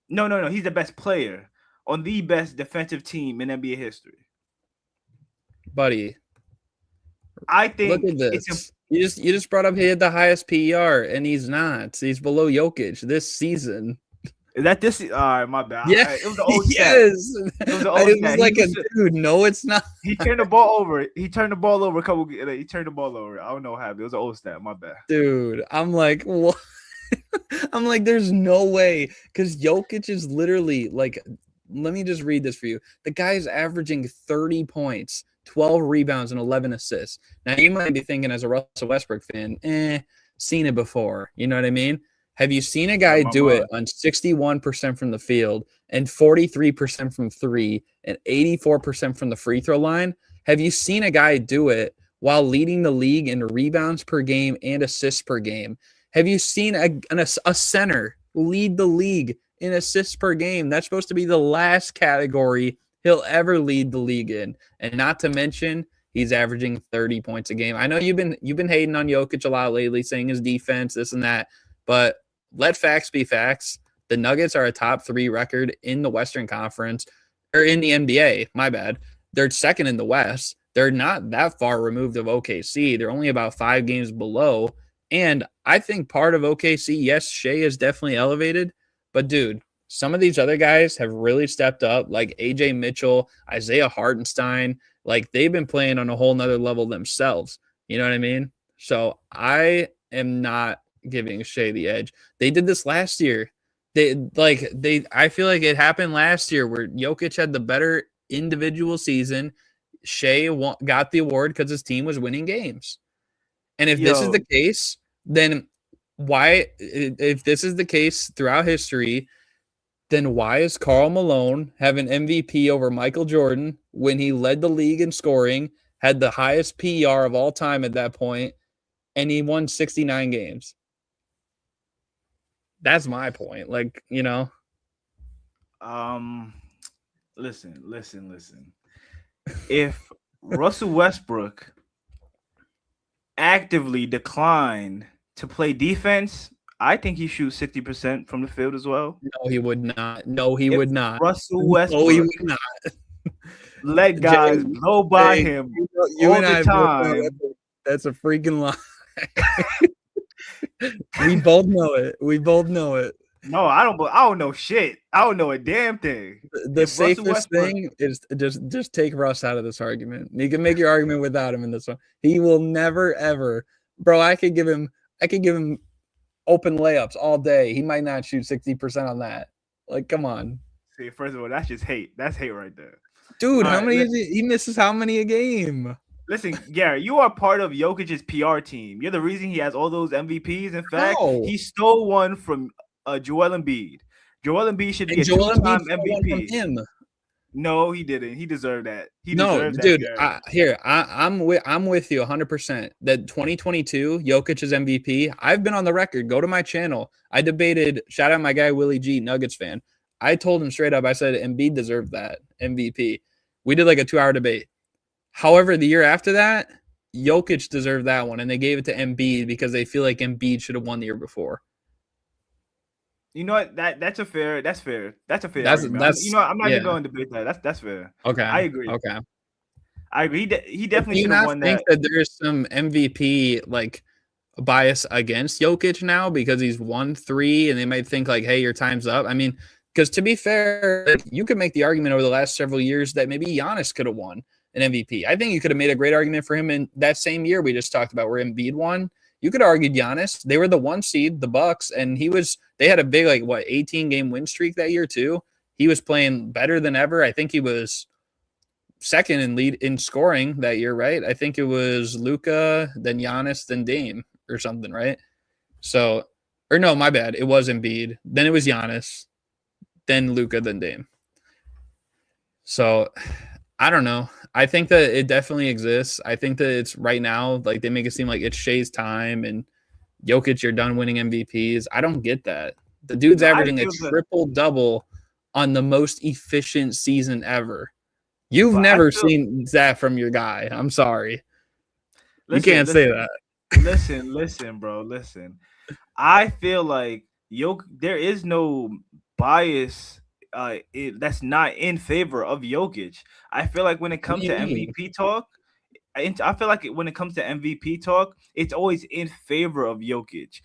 S2: No. He's the best player on the best defensive team in NBA history.
S1: Buddy,
S2: I think
S1: look at this. You just brought up he had the highest PER, and he's not. He's below Jokic this season.
S2: Is that this? All right, my bad.
S1: Yeah,
S2: it was the old
S1: stat.
S2: It was the old stat.
S1: Was like dude. No, it's not.
S2: He turned the ball over. He turned the ball over a couple. He turned the ball over. I don't know what happened. It was an old stat. My bad,
S1: dude. I'm like, what? I'm like, there's no way because Jokic is literally like. Let me just read this for you. The guy's averaging 30 points, 12 rebounds, and 11 assists. Now you might be thinking, as a Russell Westbrook fan, seen it before. You know what I mean? Have you seen a guy do it on 61% from the field and 43% from three and 84% from the free throw line? Have you seen a guy do it while leading the league in rebounds per game and assists per game? Have you seen a center lead the league in assists per game? That's supposed to be the last category he'll ever lead the league in. And not to mention, he's averaging 30 points a game. I know you've been hating on Jokic a lot lately, saying his defense, this and that, but let facts be facts. The Nuggets are a top 3 record in the Western Conference, or in the NBA. My bad. They're second in the West. They're not that far removed of OKC. They're only about 5 games below. And I think part of OKC, yes, Shai is definitely elevated, but dude, some of these other guys have really stepped up, like AJ Mitchell, Isaiah Hartenstein. Like they've been playing on a whole nother level themselves. You know what I mean? So I am not giving Shai the edge. They did this last year. I feel like it happened last year where Jokic had the better individual season. Shai got the award because his team was winning games. And if this is the case, then why, if this is the case throughout history, then why is Karl Malone having MVP over Michael Jordan when he led the league in scoring, had the highest PER of all time at that point, and he won 69 games. That's my point. Like, you know.
S2: Listen. If Russell Westbrook actively declined to play defense, I think he shoots 60% from the field as well.
S1: No, he would not. No, he would not.
S2: Russell Westbrook
S1: No, he would not.
S2: let guys blow by him
S1: you
S2: all
S1: and
S2: the
S1: I
S2: time.
S1: That's a freaking lie. We both know it. We both know it.
S2: No, I don't know shit. I don't know a damn thing.
S1: The safest thing is just take Russ out of this argument. You can make your argument without him in this one. He will never ever, bro. I could give him open layups all day. He might not shoot 60% on that. Like, come on.
S2: See, first of all, that's just hate. That's hate right there.
S1: Dude, how many he misses how many a game?
S2: Listen, Garrett, you are part of Jokic's PR team. You're the reason he has all those MVPs. In fact, he stole one from Joel Embiid. Joel Embiid should be a two-time MVP. No, he didn't. He deserved that.
S1: Dude. I'm with you 100%. That 2022 Jokic's MVP. I've been on the record. Go to my channel. I debated. Shout out my guy Willie G, Nuggets fan. I told him straight up. I said Embiid deserved that MVP. We did like a 2-hour debate. However, the year after that, Jokic deserved that one, and they gave it to Embiid because they feel like Embiid should have won the year before.
S2: You know what? That's fair. I'm not even going to debate that. That's fair.
S1: Okay,
S2: I agree.
S1: Okay,
S2: I agree. He definitely should have won that.
S1: Do you think that there's some MVP like bias against Jokic now because he's won 3, and they might think like, "Hey, your time's up." I mean, because to be fair, like, you could make the argument over the last several years that maybe Giannis could have won an MVP. I think you could have made a great argument for him in that same year we just talked about where Embiid won. You could have argued Giannis. They were the 1 seed, the Bucks, and they had a big 18-game win streak that year too. He was playing better than ever. I think he was second in lead in scoring that year, right? I think it was Luka, then Giannis, then Dame or something, right? So, or no, my bad. It was Embiid. Then it was Giannis, then Luka, then Dame. So, I don't know. I think that it definitely exists. I think that it's right now, like they make it seem like it's Shea's time and Jokic, you're done winning MVPs. I don't get that. The dude's averaging a triple-double on the most efficient season ever. You've never seen that from your guy. I'm sorry. You can't say that.
S2: Listen, bro. Listen. I feel like there is no bias that's not in favor of Jokic. I feel like when it comes to MVP talk, it's always in favor of Jokic.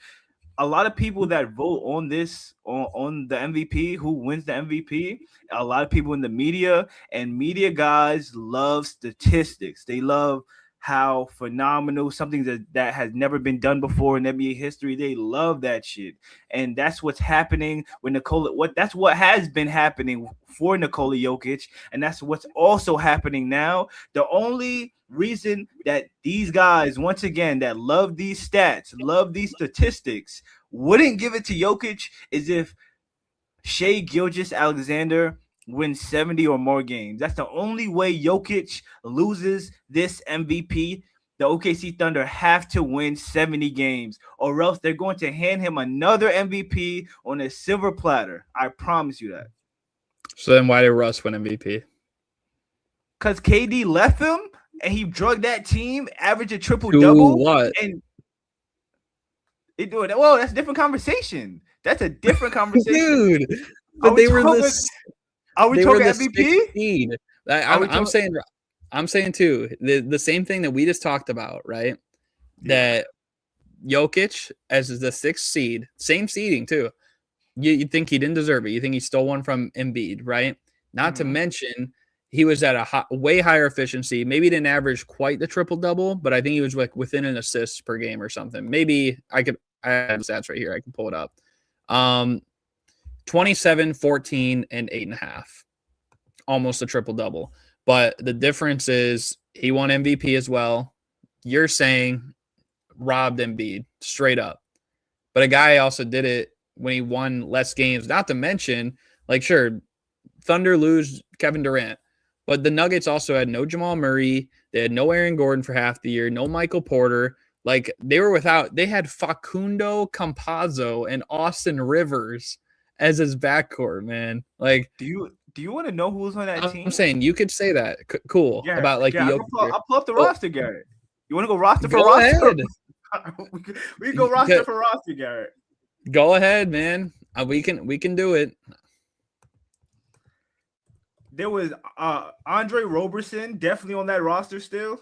S2: A lot of people that vote on this on the MVP, who wins the MVP, a lot of people in the media and media guys love statistics. They love how phenomenal something that has never been done before in NBA history. They love that shit, and that's what's happening when that's what has been happening for Nikola Jokic, and that's what's also happening now. The only reason that these guys, once again, that love these stats, love these statistics, wouldn't give it to Jokic is if Shai Gilgeous-Alexander wins 70 or more games. That's the only way Jokic loses this MVP. The OKC Thunder have to win 70 games, or else they're going to hand him another MVP on a silver platter. I promise you that.
S1: So then why did Russ win MVP?
S2: Because KD left him and he drugged that team, averaged a triple-double.
S1: What?
S2: And it doing that. Well, that's a different conversation. That's a different conversation.
S1: Dude, but they were
S2: Are we talking MVP?
S1: I'm saying too, the same thing that we just talked about, right? Yeah. That Jokic as the 6th seed, same seeding too. You think he didn't deserve it. You think he stole one from Embiid, right? Not to mention he was at a way higher efficiency. Maybe he didn't average quite the triple-double, but I think he was like within an assist per game or something. Maybe I have the stats right here. I can pull it up. 27, 14, and 8.5. Almost a triple-double. But the difference is he won MVP as well. You're saying robbed Embiid straight up. But a guy also did it when he won less games. Not to mention, like, sure, Thunder lose Kevin Durant. But the Nuggets also had no Jamal Murray. They had no Aaron Gordon for half the year, no Michael Porter. Like they had Facundo Campazzo and Austin Rivers as his backcourt, man. Like,
S2: do you want to know who was on that team?
S1: I'm saying you could say that. Cool.
S2: Garrett,
S1: About like
S2: Garrett,
S1: the
S2: I'll pull up the roster, Garrett. You want to go roster for roster?
S1: Ahead.
S2: we can go roster for roster, Garrett.
S1: Go ahead, man. We can do it.
S2: There was Andre Roberson definitely on that roster still.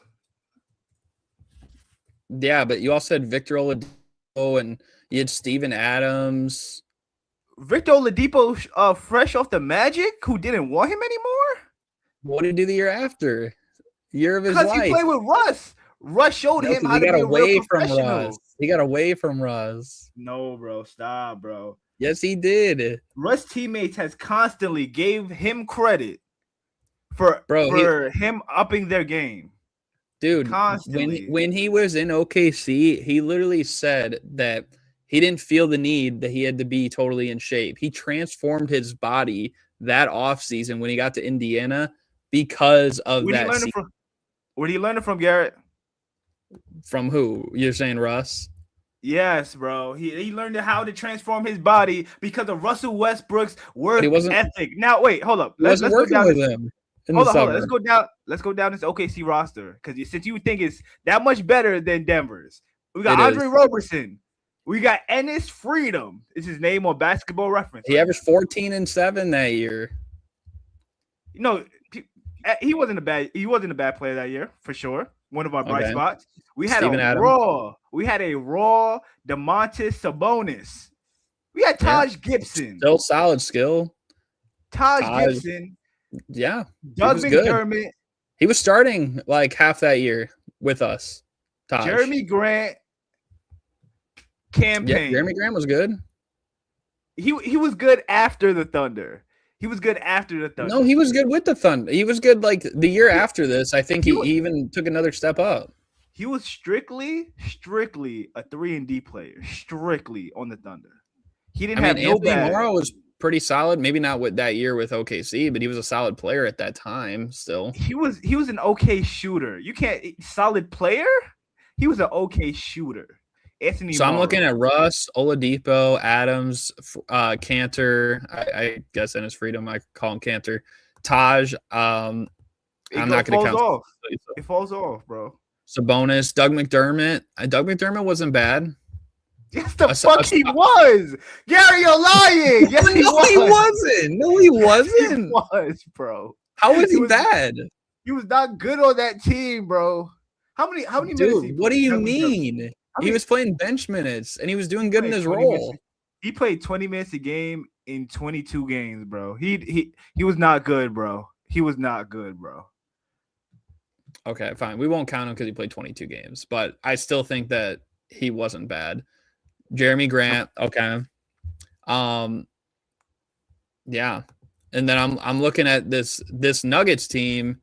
S1: Yeah, but you also had Victor Oladipo and you had Steven Adams.
S2: Victor Oladipo, fresh off the Magic, who didn't want him anymore.
S1: What did he do the year after? Year of his life.
S2: Because he played with Russ. Russ showed him how to be a real professional.
S1: He got away from Russ.
S2: No, bro. Stop, bro.
S1: Yes, he did.
S2: Russ teammates has constantly gave him credit for him upping their game.
S1: Dude, when he was in OKC, he literally said that he didn't feel the need that he had to be totally in shape. He transformed his body that offseason when he got to Indiana because of that.
S2: Where did he learn it from, Garrett?
S1: From who? You're saying Russ?
S2: Yes, bro. He learned how to transform his body because of Russell Westbrook's work ethic. Now, wait, hold up. Let's go down with him. Hold on. Let's go down this OKC roster because since you think it's that much better than Denver's, we got Andre Roberson, we got Ennis Freedom. Is his name on Basketball Reference?
S1: He averaged 14 and 7 that year.
S2: You know, he wasn't a bad player that year for sure. One of our bright spots. We had a raw DeMontis Sabonis. We had Taj Gibson.
S1: Still solid skill.
S2: Taj Gibson.
S1: Yeah.
S2: Doug McDermott.
S1: He was starting like half that year with us. Taj.
S2: Jeremy Grant. Campaign.
S1: Yeah, Jeremy Grant was good.
S2: He was good after the Thunder.
S1: No, he was good with the Thunder. He was good like the year after this. I think he even took another step up.
S2: He was strictly a 3-and-D player, strictly on the Thunder. He didn't have no
S1: Anthony
S2: bad.
S1: Morrow was pretty solid. Maybe not with that year with OKC, but he was a solid player at that time. Still,
S2: he was an okay shooter. You can't solid player. He was an okay shooter. Anthony.
S1: So Morrow. I'm looking at Russ, Oladipo, Adams, Cantor. I guess in his freedom, I call him Cantor. Taj. I'm not going to count.
S2: It falls off, bro.
S1: Sabonis, Doug McDermott. Doug McDermott wasn't bad.
S2: Yes, the fuck he was. Gary, you're lying. Yes,
S1: he wasn't. No, he wasn't.
S2: He was, bro.
S1: How was he bad?
S2: He was not good on that team, bro. How many minutes?
S1: Dude, what do you mean? He was playing bench minutes, and he was doing good in his role.
S2: He played 20 minutes a game in 22 games, bro. He was not good, bro. He was not good, bro.
S1: Okay, fine. We won't count him because he played 22 games, but I still think that he wasn't bad. Jeremy Grant, okay. Yeah. And then I'm looking at this Nuggets team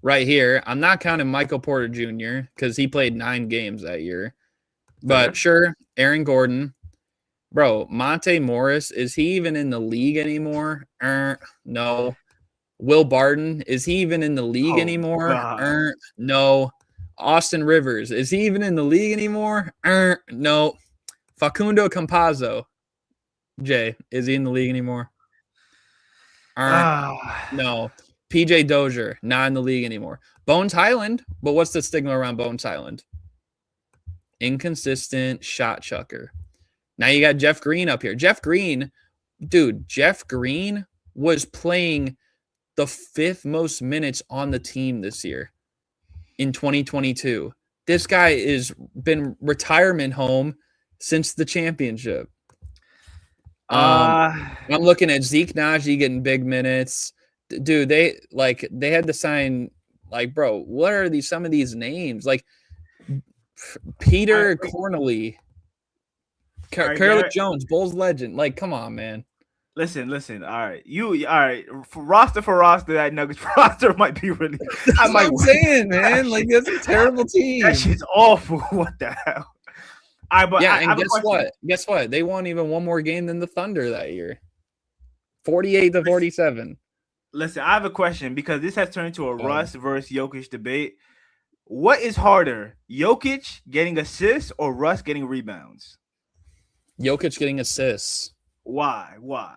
S1: right here. I'm not counting Michael Porter Jr. because he played 9 games that year. But sure, Aaron Gordon. Bro, Monte Morris, is he even in the league anymore? No. Will Barton, is he even in the league anymore? No. Austin Rivers, is he even in the league anymore? No. Facundo Campazzo, Jay, is he in the league anymore? No. PJ Dozier, not in the league anymore. Bones Highland, but what's the stigma around Bones Highland? Inconsistent shot chucker. Now you got Jeff Green up here. Jeff Green was playing the 5th most minutes on the team this year in 2022. This guy is been retirement home since the championship. I'm looking at Zeke Naji getting big minutes. Dude, they had to sign, like, bro, what are some of these names? Like Peter Cornely, Carrick Jones, Bulls legend. Like, come on, man.
S2: Listen. All right, for roster, that Nuggets roster might be really.
S1: I'm saying, man, like that's a terrible team.
S2: That shit's awful. What the hell?
S1: Guess what? They won even one more game than the Thunder that year. 48-47.
S2: Listen, I have a question because this has turned into a Russ versus Jokic debate. What is harder, Jokic getting assists or Russ getting rebounds?
S1: Jokic getting assists.
S2: Why? Why?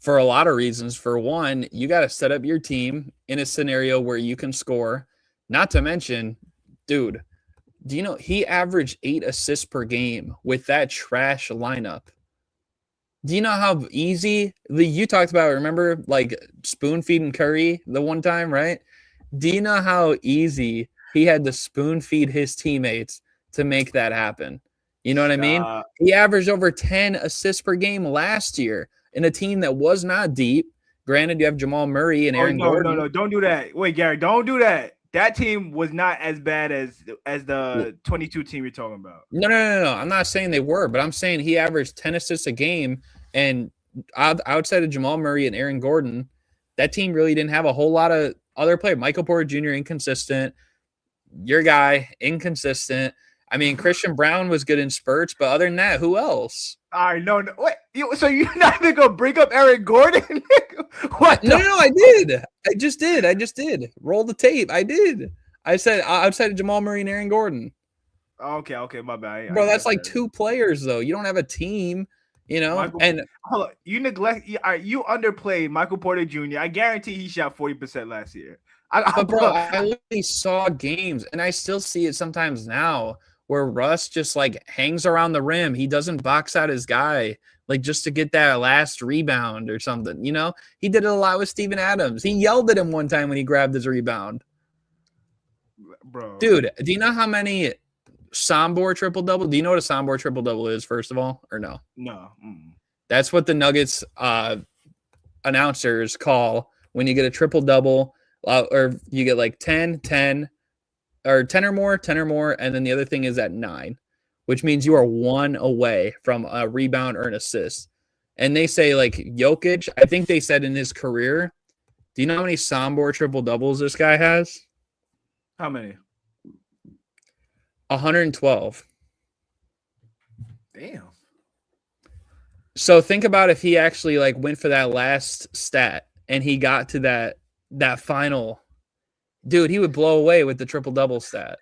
S1: For a lot of reasons. For one, you got to set up your team in a scenario where you can score. Not to mention, dude, do you know he averaged 8 assists per game with that trash lineup? Do you know how easy you talked about? Remember, like spoon feeding Curry the one time, right? Do you know how easy he had to spoon feed his teammates to make that happen? You know what I mean? He averaged over 10 assists per game last year in a team that was not deep. Granted, you have Jamal Murray and Aaron Gordon.
S2: No, don't do that. Wait, Garrett, don't do that. That team was not as bad as the 22 team you're talking about.
S1: No. I'm not saying they were, but I'm saying he averaged 10 assists a game, and outside of Jamal Murray and Aaron Gordon, that team really didn't have a whole lot of other players. Michael Porter Jr. inconsistent. Your guy inconsistent. I mean, Christian Brown was good in spurts, but other than that, who else?
S2: All right, no. Wait, so you're not even gonna bring up Aaron Gordon? What?
S1: No, I did. I just did. Roll the tape. I did. I said outside of Jamal Murray and Aaron Gordon.
S2: Okay, my bad.
S1: Bro, that's like 2 players though. You don't have a team, you know.
S2: Hold on, you underplayed Michael Porter Jr. I guarantee he shot 40% last year.
S1: I literally saw games, and I still see it sometimes now, where Russ just like hangs around the rim. He doesn't box out his guy like just to get that last rebound or something. You know, he did it a lot with Steven Adams. He yelled at him one time when he grabbed his rebound.
S2: Bro,
S1: dude, do you know how many Sombor triple-double? Do you know what a Sombor triple-double is, first of all, or no?
S2: No.
S1: That's what the Nuggets announcers call when you get a triple-double, or you get like 10, 10, or 10 or more, and then the other thing is at 9, which means you are 1 away from a rebound or an assist. And they say, like, Jokic, I think they said in his career, do you know how many Sombor triple-doubles this guy has?
S2: How many?
S1: 112.
S2: Damn.
S1: So think about if he actually like went for that last stat and he got to that final, dude, he would blow away with the triple-double stat.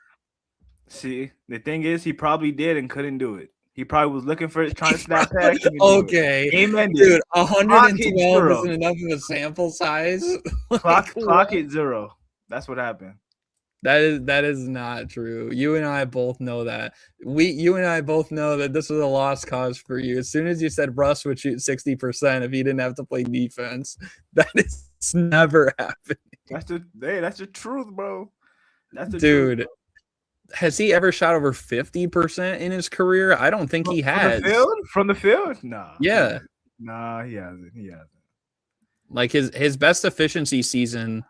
S2: See, the thing is, he probably did and couldn't do it. He probably was looking for it, trying to snap back.
S1: Okay,
S2: game ended.
S1: Dude, 112 isn't enough of a sample size.
S2: Clock hit 0. That's what happened.
S1: That is not true. You and I both know that. You and I both know that this was a lost cause for you. As soon as you said Russ would shoot 60% if he didn't have to play defense, that is never happening.
S2: That's the truth, bro. That's the
S1: dude.
S2: Truth,
S1: has he ever shot over 50% in his career? I don't think he has.
S2: From the field? Nah.
S1: Yeah.
S2: Nah, he hasn't.
S1: Like his best efficiency season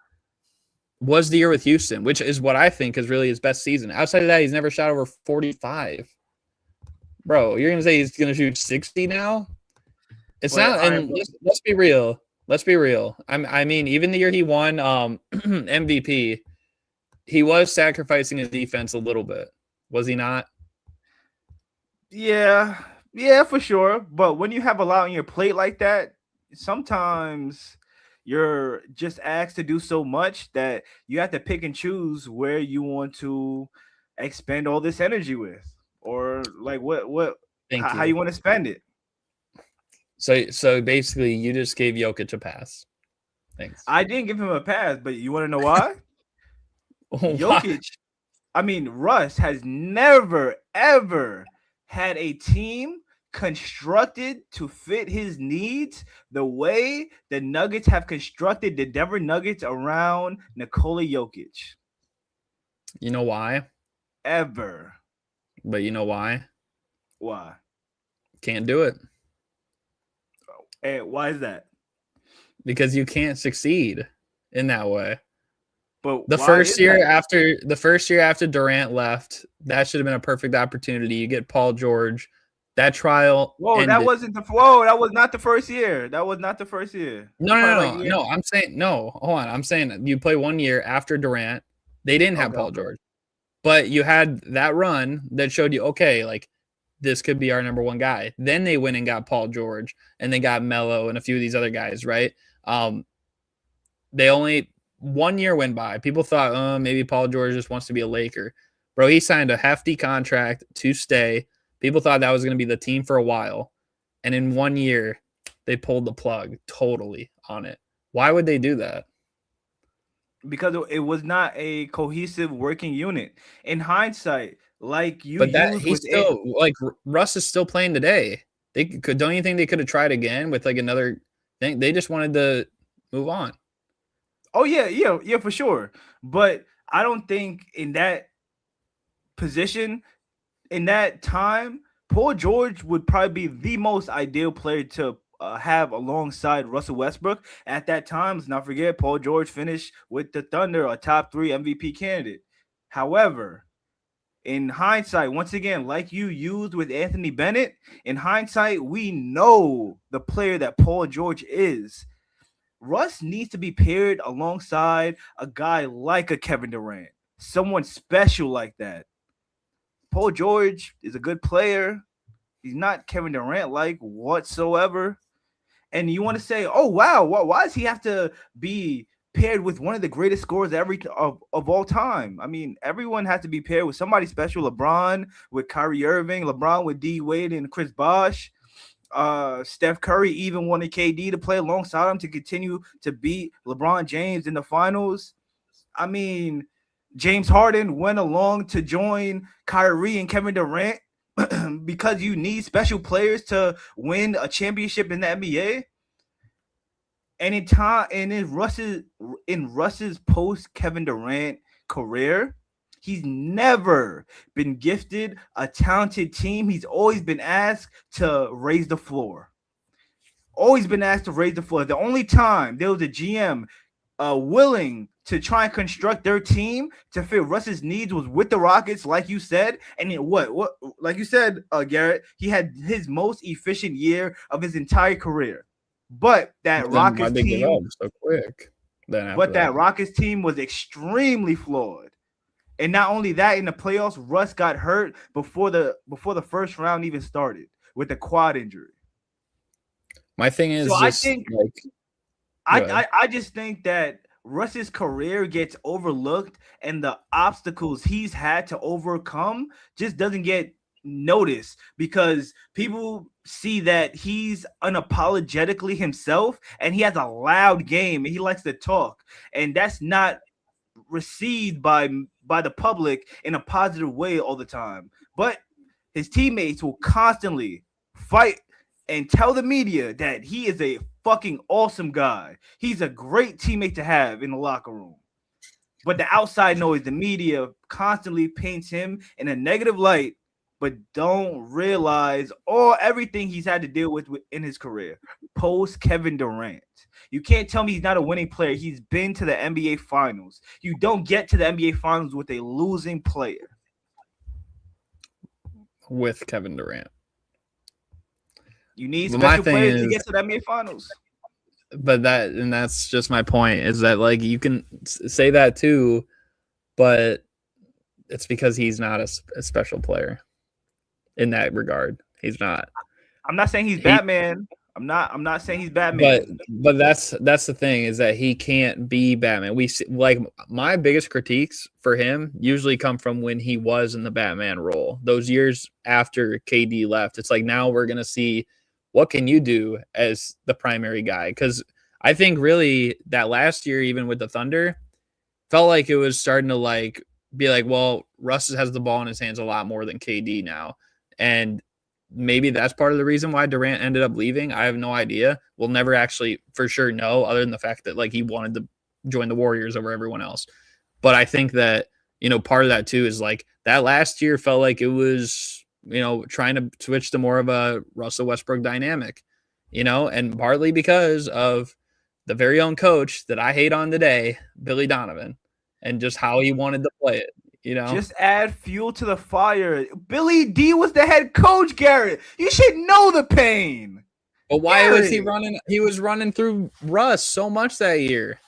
S1: was the year with Houston, which is what I think is really his best season. Outside of that, he's never shot over 45. Bro, you're going to say he's going to shoot 60 now? It's not. And let's be real. Let's be real. I mean, even the year he won MVP, he was sacrificing his defense a little bit. Was he not?
S2: Yeah, for sure. But when you have a lot on your plate like that, sometimes you're just asked to do so much that you have to pick and choose where you want to expend all this energy with, or like how you want to spend it.
S1: So basically, you just gave Jokic a pass. Thanks.
S2: I didn't give him a pass, but you want to know why? Russ has never ever had a team constructed to fit his needs the way the Nuggets have constructed the Denver Nuggets around Nikola Jokic.
S1: You know why?
S2: Ever.
S1: But you know why?
S2: Why?
S1: Can't do it.
S2: Hey, why is that?
S1: Because you can't succeed in that way.
S2: But
S1: the first year after Durant left, that should have been a perfect opportunity. You get Paul George. That trial.
S2: That was not the first year. That was not the first year.
S1: No. I'm saying no. Hold on. I'm saying you play 1 year after Durant. They didn't have Paul George, but you had that run that showed you, okay, like this could be our number 1 guy. Then they went and got Paul George, and they got Melo and a few of these other guys, right? They only 1 year went by. People thought, maybe Paul George just wants to be a Laker. Bro, he signed a hefty contract to stay. People thought that was going to be the team for a while. And in 1 year, they pulled the plug totally on it. Why would they do that?
S2: Because it was not a cohesive working unit. In hindsight, like you
S1: But that
S2: used
S1: he's
S2: with
S1: still like Russ is still playing today. They could don't you think they could have tried again with like another thing? They just wanted to move on.
S2: Oh yeah, for sure. But I don't think in that position, in that time, Paul George would probably be the most ideal player to have alongside Russell Westbrook. At that time, let's not forget, Paul George finished with the Thunder, a top 3 MVP candidate. However, in hindsight, once again, like you used with Anthony Bennett, in hindsight, we know the player that Paul George is. Russ needs to be paired alongside a guy like a Kevin Durant, someone special like that. Paul George is a good player. He's not Kevin Durant like whatsoever. And you want to say, oh, wow, why does he have to be paired with one of the greatest scorers of all time? I mean, everyone has to be paired with somebody special. LeBron with Kyrie Irving, LeBron with D Wade and Chris Bosh. Steph Curry even wanted KD to play alongside him to continue to beat LeBron James in the finals. I mean, James Harden went along to join Kyrie and Kevin Durant because you need special players to win a championship in the NBA. And in Russ's post Kevin Durant career, he's never been gifted a talented team. He's always been asked to raise the floor. Always been asked to raise the floor. The only time there was a GM willing to try and construct their team to fit Russ's needs was with the Rockets, like you said. And like you said, Garrett, he had his most efficient year of his entire career. But that Rockets team,
S1: so quick.
S2: That Rockets team was extremely flawed. And not only that, in the playoffs, Russ got hurt before the first round even started with a quad injury.
S1: My thing is, so
S2: I just think that Russ's career gets overlooked, and the obstacles he's had to overcome just doesn't get noticed because people see that he's unapologetically himself and he has a loud game and he likes to talk, and that's not received by the public in a positive way all the time. But his teammates will constantly fight and tell the media that he is a fucking awesome guy. He's a great teammate to have in the locker room. But the outside noise, the media constantly paints him in a negative light, but don't realize everything he's had to deal with in his career. Post Kevin Durant. You can't tell me he's not a winning player. He's been to the NBA Finals. You don't get to the NBA Finals with a losing player.
S1: With Kevin Durant.
S2: You need special players to get to the NBA Finals.
S1: But that's just my point, is that like you can say that too, but it's because he's not a special player in that regard. He's not.
S2: I'm not saying he's Batman. I'm not saying he's Batman.
S1: But that's the thing, is that he can't be Batman. We see, like, my biggest critiques for him usually come from when he was in the Batman role. Those years after KD left, it's like, now we're gonna see what can you do as the primary guy? Because I think really that last year, even with the Thunder, felt like it was starting to like be like, well, Russ has the ball in his hands a lot more than KD now, and maybe that's part of the reason why Durant ended up leaving. I have no idea. We'll never actually for sure know, other than the fact that like he wanted to join the Warriors over everyone else. But I think that, part of that too is like that last year felt like it was, trying to switch to more of a Russell Westbrook dynamic, and partly because of the very own coach that I hate on today, Billy Donovan, and just how he wanted to play it.
S2: Just add fuel to the fire. Billy D was the head coach, Garrett. You should know the pain.
S1: But why was he running? He was running through Russ so much that year.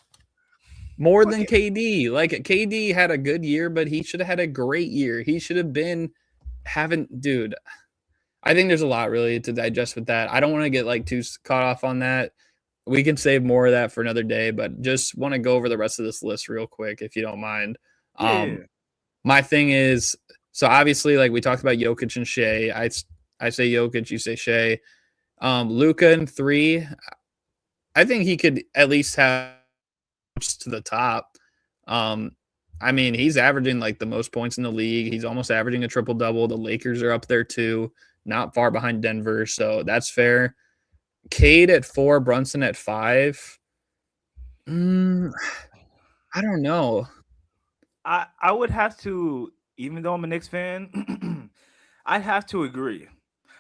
S1: More than KD. Like, KD had a good year, but he should have had a great year. He should have been dude. I think there's a lot really to digest with that. I don't want to get like too caught off on that. we can save more of that for another day, but just want to go over the rest of this list real quick, if you don't mind.
S2: Yeah.
S1: My thing is, so obviously, like we talked about Jokic and Shea. I say Jokic, you say Shea. Luka in 3. I think he could at least have to the top. I mean, he's averaging like the most points in the league. He's almost averaging a triple double. The Lakers are up there too, not far behind Denver, so that's fair. Cade at 4, Brunson at 5. I don't know.
S2: I would have to, even though I'm a Knicks fan, I'd have to agree.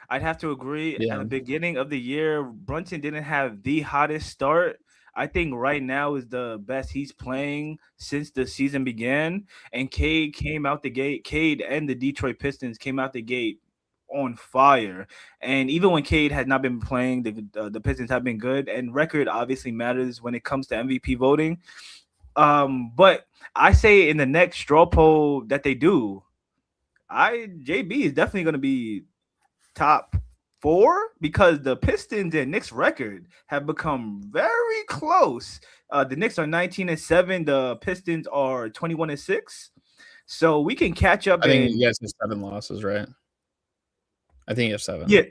S2: I'd have to agree.
S1: Yeah.
S2: At the beginning of the year, Brunson didn't have the hottest start. I think right now is the best he's playing since the season began. And Cade came out the gate. Cade and the Detroit Pistons came out the gate on fire. And even when Cade had not been playing, the Pistons have been good. And record obviously matters when it comes to MVP voting. But I say in the next straw poll that they do, JB is definitely going to be top 4 because the Pistons and Knicks record have become very close. The Knicks are 19-7. The Pistons are 21-6. So we can catch up.
S1: I think you guys have 7 losses, right? I think you have 7.
S2: Yeah.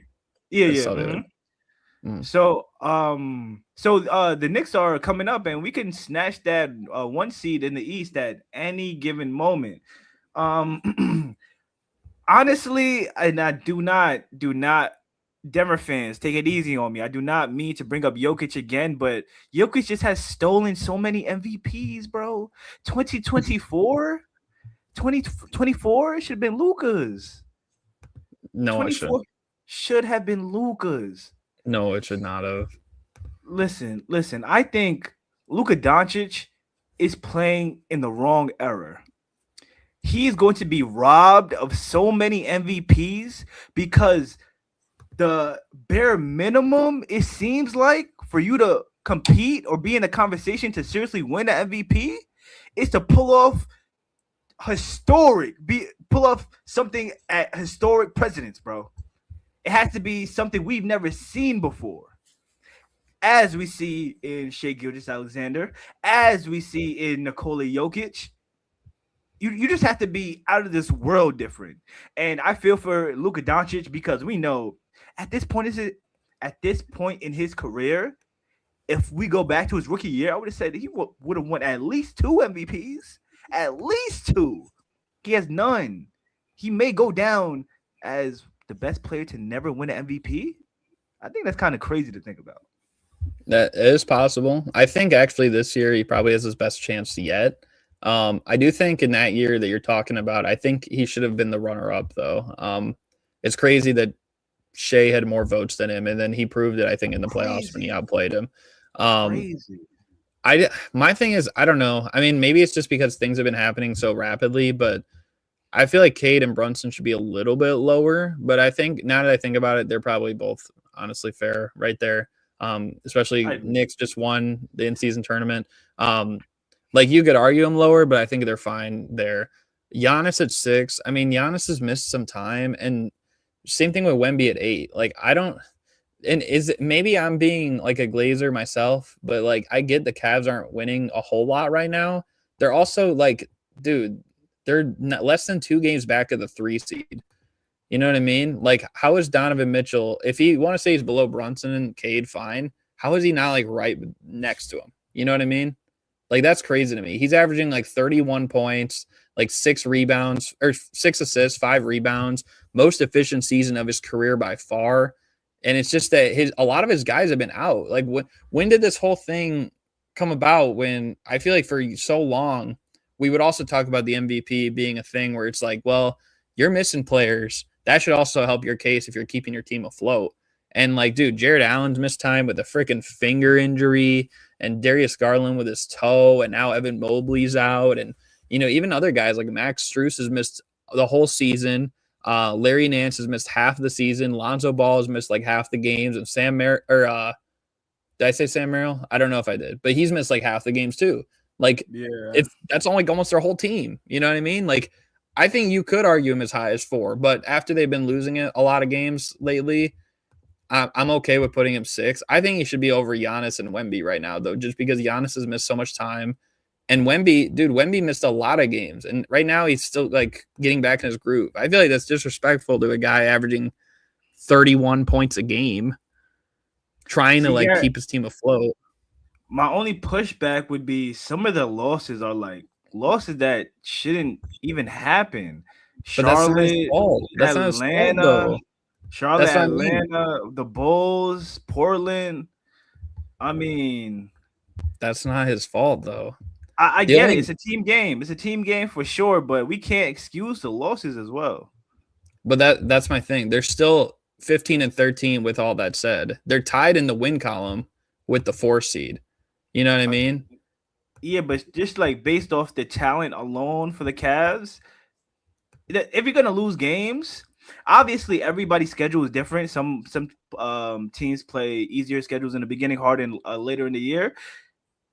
S2: So the Knicks are coming up, and we can snatch that 1 seed in the East at any given moment. Honestly, and I do not Denver fans, take it easy on me. I do not mean to bring up Jokic again, but Jokic just has stolen so many MVPs, bro. 2024 should have been Luka's.
S1: No, it
S2: should have been Luka's.
S1: No, it should not have.
S2: Listen. I think Luka Doncic is playing in the wrong era. He's going to be robbed of so many MVPs because the bare minimum, it seems like, for you to compete or be in a conversation to seriously win an MVP is to pull off something at historic precedence, bro. It has to be something we've never seen before. As we see in Shai Gilgeous-Alexander, as we see in Nikola Jokic. You just have to be out of this world different. And I feel for Luka Doncic because we know at this point in his career, if we go back to his rookie year, I would have said he would have won at least 2 MVPs. At least 2. He has none. He may go down as the best player to never win an MVP. I think that's kind of crazy to think about.
S1: That is possible. I think actually this year he probably has his best chance yet. I do think in that year that you're talking about, I think he should have been the runner-up, though. It's crazy that Shea had more votes than him, and then he proved it, I think, in the playoffs when he outplayed him.
S2: Crazy.
S1: My thing is, I don't know. I mean, maybe it's just because things have been happening so rapidly, but I feel like Cade and Brunson should be a little bit lower. But I think now that I think about it, they're probably both honestly fair right there. Especially Knicks just won the in-season tournament. Like you could argue them lower, but I think they're fine there. Giannis at 6. I mean, Giannis has missed some time, and same thing with Wemby at 8. Like I don't. And is it maybe I'm being like a glazer myself, but like I get the Cavs aren't winning a whole lot right now. They're also like, dude, they're less than 2 games back of the 3 seed. You know what I mean? Like, how is Donovan Mitchell, if you want to say he's below Brunson and Cade, fine. How is he not like right next to him? You know what I mean? Like, that's crazy to me. He's averaging like 31 points, like 6 rebounds or 6 assists, 5 rebounds, most efficient season of his career by far. And it's just that a lot of his guys have been out. Like, when did this whole thing come about? When I feel like for so long, we would also talk about the MVP being a thing where it's like, well, you're missing players. That should also help your case if you're keeping your team afloat. And like, dude, Jared Allen's missed time with a freaking finger injury, and Darius Garland with his toe, and now Evan Mobley's out. And, you know, even other guys like Max Strus has missed the whole season. Larry Nance has missed half the season. Lonzo Ball has missed like half the games. And did I say Sam Merrill? I don't know if I did, but he's missed like half the games too. Like, that's only almost their whole team. You know what I mean? Like, I think you could argue him as high as 4, but after they've been losing it a lot of games lately, I'm okay with putting him 6. I think he should be over Giannis and Wemby right now, though, just because Giannis has missed so much time. And Wemby missed a lot of games. And right now he's still like getting back in his groove. I feel like that's disrespectful to a guy averaging 31 points a game, trying to
S2: See,
S1: like
S2: Garrett,
S1: keep his team afloat.
S2: my only pushback would be some of the losses are like losses that shouldn't even happen.
S1: But that's not his
S2: Charlotte,
S1: fault. That's not his fault,
S2: Atlanta,
S1: though.
S2: Charlotte,
S1: That's what I mean.
S2: Atlanta, the Bulls, Portland. I mean,
S1: That's not his fault, though.
S2: I
S1: The
S2: get it.
S1: only
S2: It's a team game. It's a team game for sure, but we can't excuse the losses as well.
S1: But that's my thing. They're still 15 and 13 with all that said. They're tied in the win column with the 4 seed. You know what I mean?
S2: Yeah, but just like based off the talent alone for the Cavs, if you're gonna lose games, obviously everybody's schedule is different. Some teams play easier schedules in the beginning, hard and later in the year.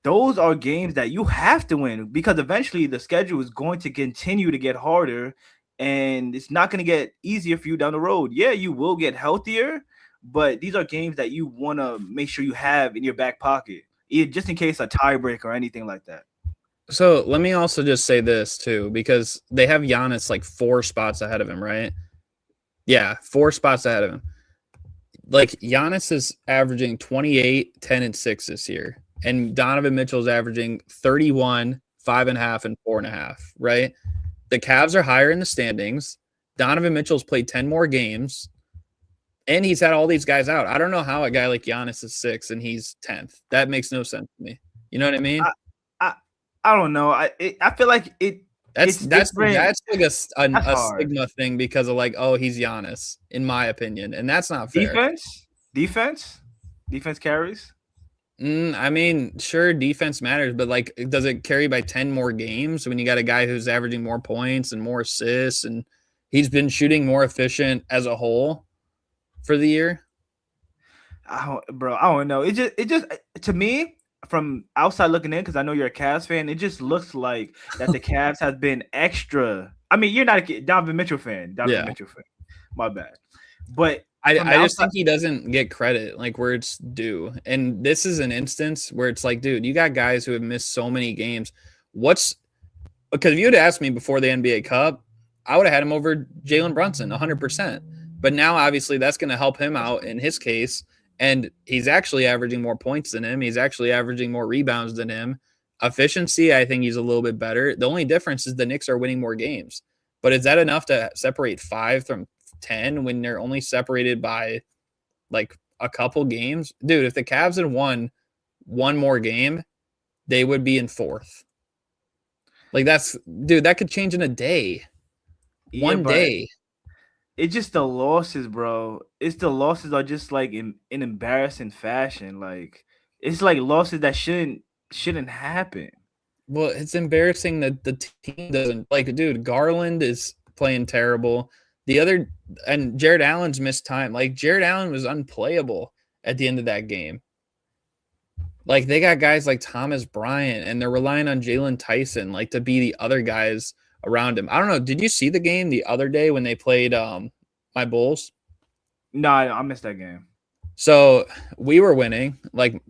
S2: Those are games that you have to win because eventually the schedule is going to continue to get harder and it's not going to get easier for you down the road. Yeah, you will get healthier, but these are games that you want to make sure you have in your back pocket, just in case a tiebreak or anything like that.
S1: So let me also just say this too, because they have Giannis like 4 spots ahead of him, right? Yeah, 4 spots ahead of him. Like Giannis is averaging 28, 10, and 6 this year. And Donovan Mitchell's averaging 31, 5.5, and 4.5, right? The Cavs are higher in the standings. Donovan Mitchell's played 10 more games. And he's had all these guys out. I don't know how a guy like Giannis is 6 and he's 10th. That makes no sense to me. You know what I mean?
S2: I don't know. I feel like
S1: That's
S2: different.
S1: like a stigma thing because of like, oh, he's Giannis, in my opinion, and that's not fair.
S2: Defense carries.
S1: I mean, sure, defense matters, but like, does it carry by 10 more games when you got a guy who's averaging more points and more assists, and he's been shooting more efficient as a whole for the year?
S2: I don't know. It just to me, from outside looking in, because I know you're a Cavs fan, it just looks like that the Cavs has been extra. I mean, you're not a Donovan Mitchell fan. Mitchell fan. My bad. But
S1: I just think he doesn't get credit like where it's due. And this is an instance where it's like, dude, you got guys who have missed so many games. Because if you had asked me before the NBA Cup, I would have had him over Jalen Brunson 100%. But now, obviously, that's going to help him out in his case. And he's actually averaging more points than him. He's actually averaging more rebounds than him. Efficiency, I think he's a little bit better. The only difference is the Knicks are winning more games. But is that enough to separate 5 from 10 when they're only separated by like a couple games? Dude, if the Cavs had won one more game, they would be in 4th. Like that could change in a day. One day.
S2: It's just the losses, bro. It's the losses are just like in embarrassing fashion. Like it's like losses that shouldn't happen.
S1: Well, it's embarrassing that the team doesn't like. Dude, Garland is playing terrible. And Jared Allen's missed time. Like Jared Allen was unplayable at the end of that game. Like they got guys like Thomas Bryant, and they're relying on Jalen Tyson like to be the other guys around him. I don't know. Did you see the game the other day when they played my Bulls?
S2: No, I missed that game.
S1: So we were winning. Like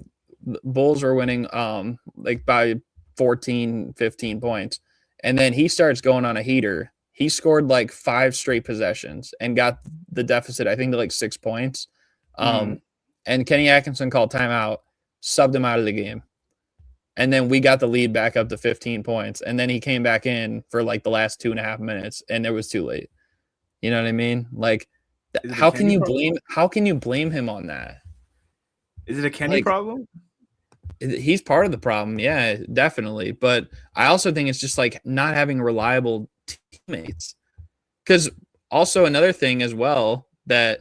S1: Bulls were winning like by 14, 15 points. And then he starts going on a heater. He scored like 5 straight possessions and got the deficit, I think, to like 6 points. And Kenny Atkinson called timeout, subbed him out of the game. And then we got the lead back up to 15 points. And then he came back in for like the last 2.5 minutes, and it was too late. You know what I mean? Like, how can you blame him on that?
S2: Is it a Kenny problem?
S1: He's part of the problem, yeah, definitely. But I also think it's just like not having reliable teammates. Because also another thing as well that,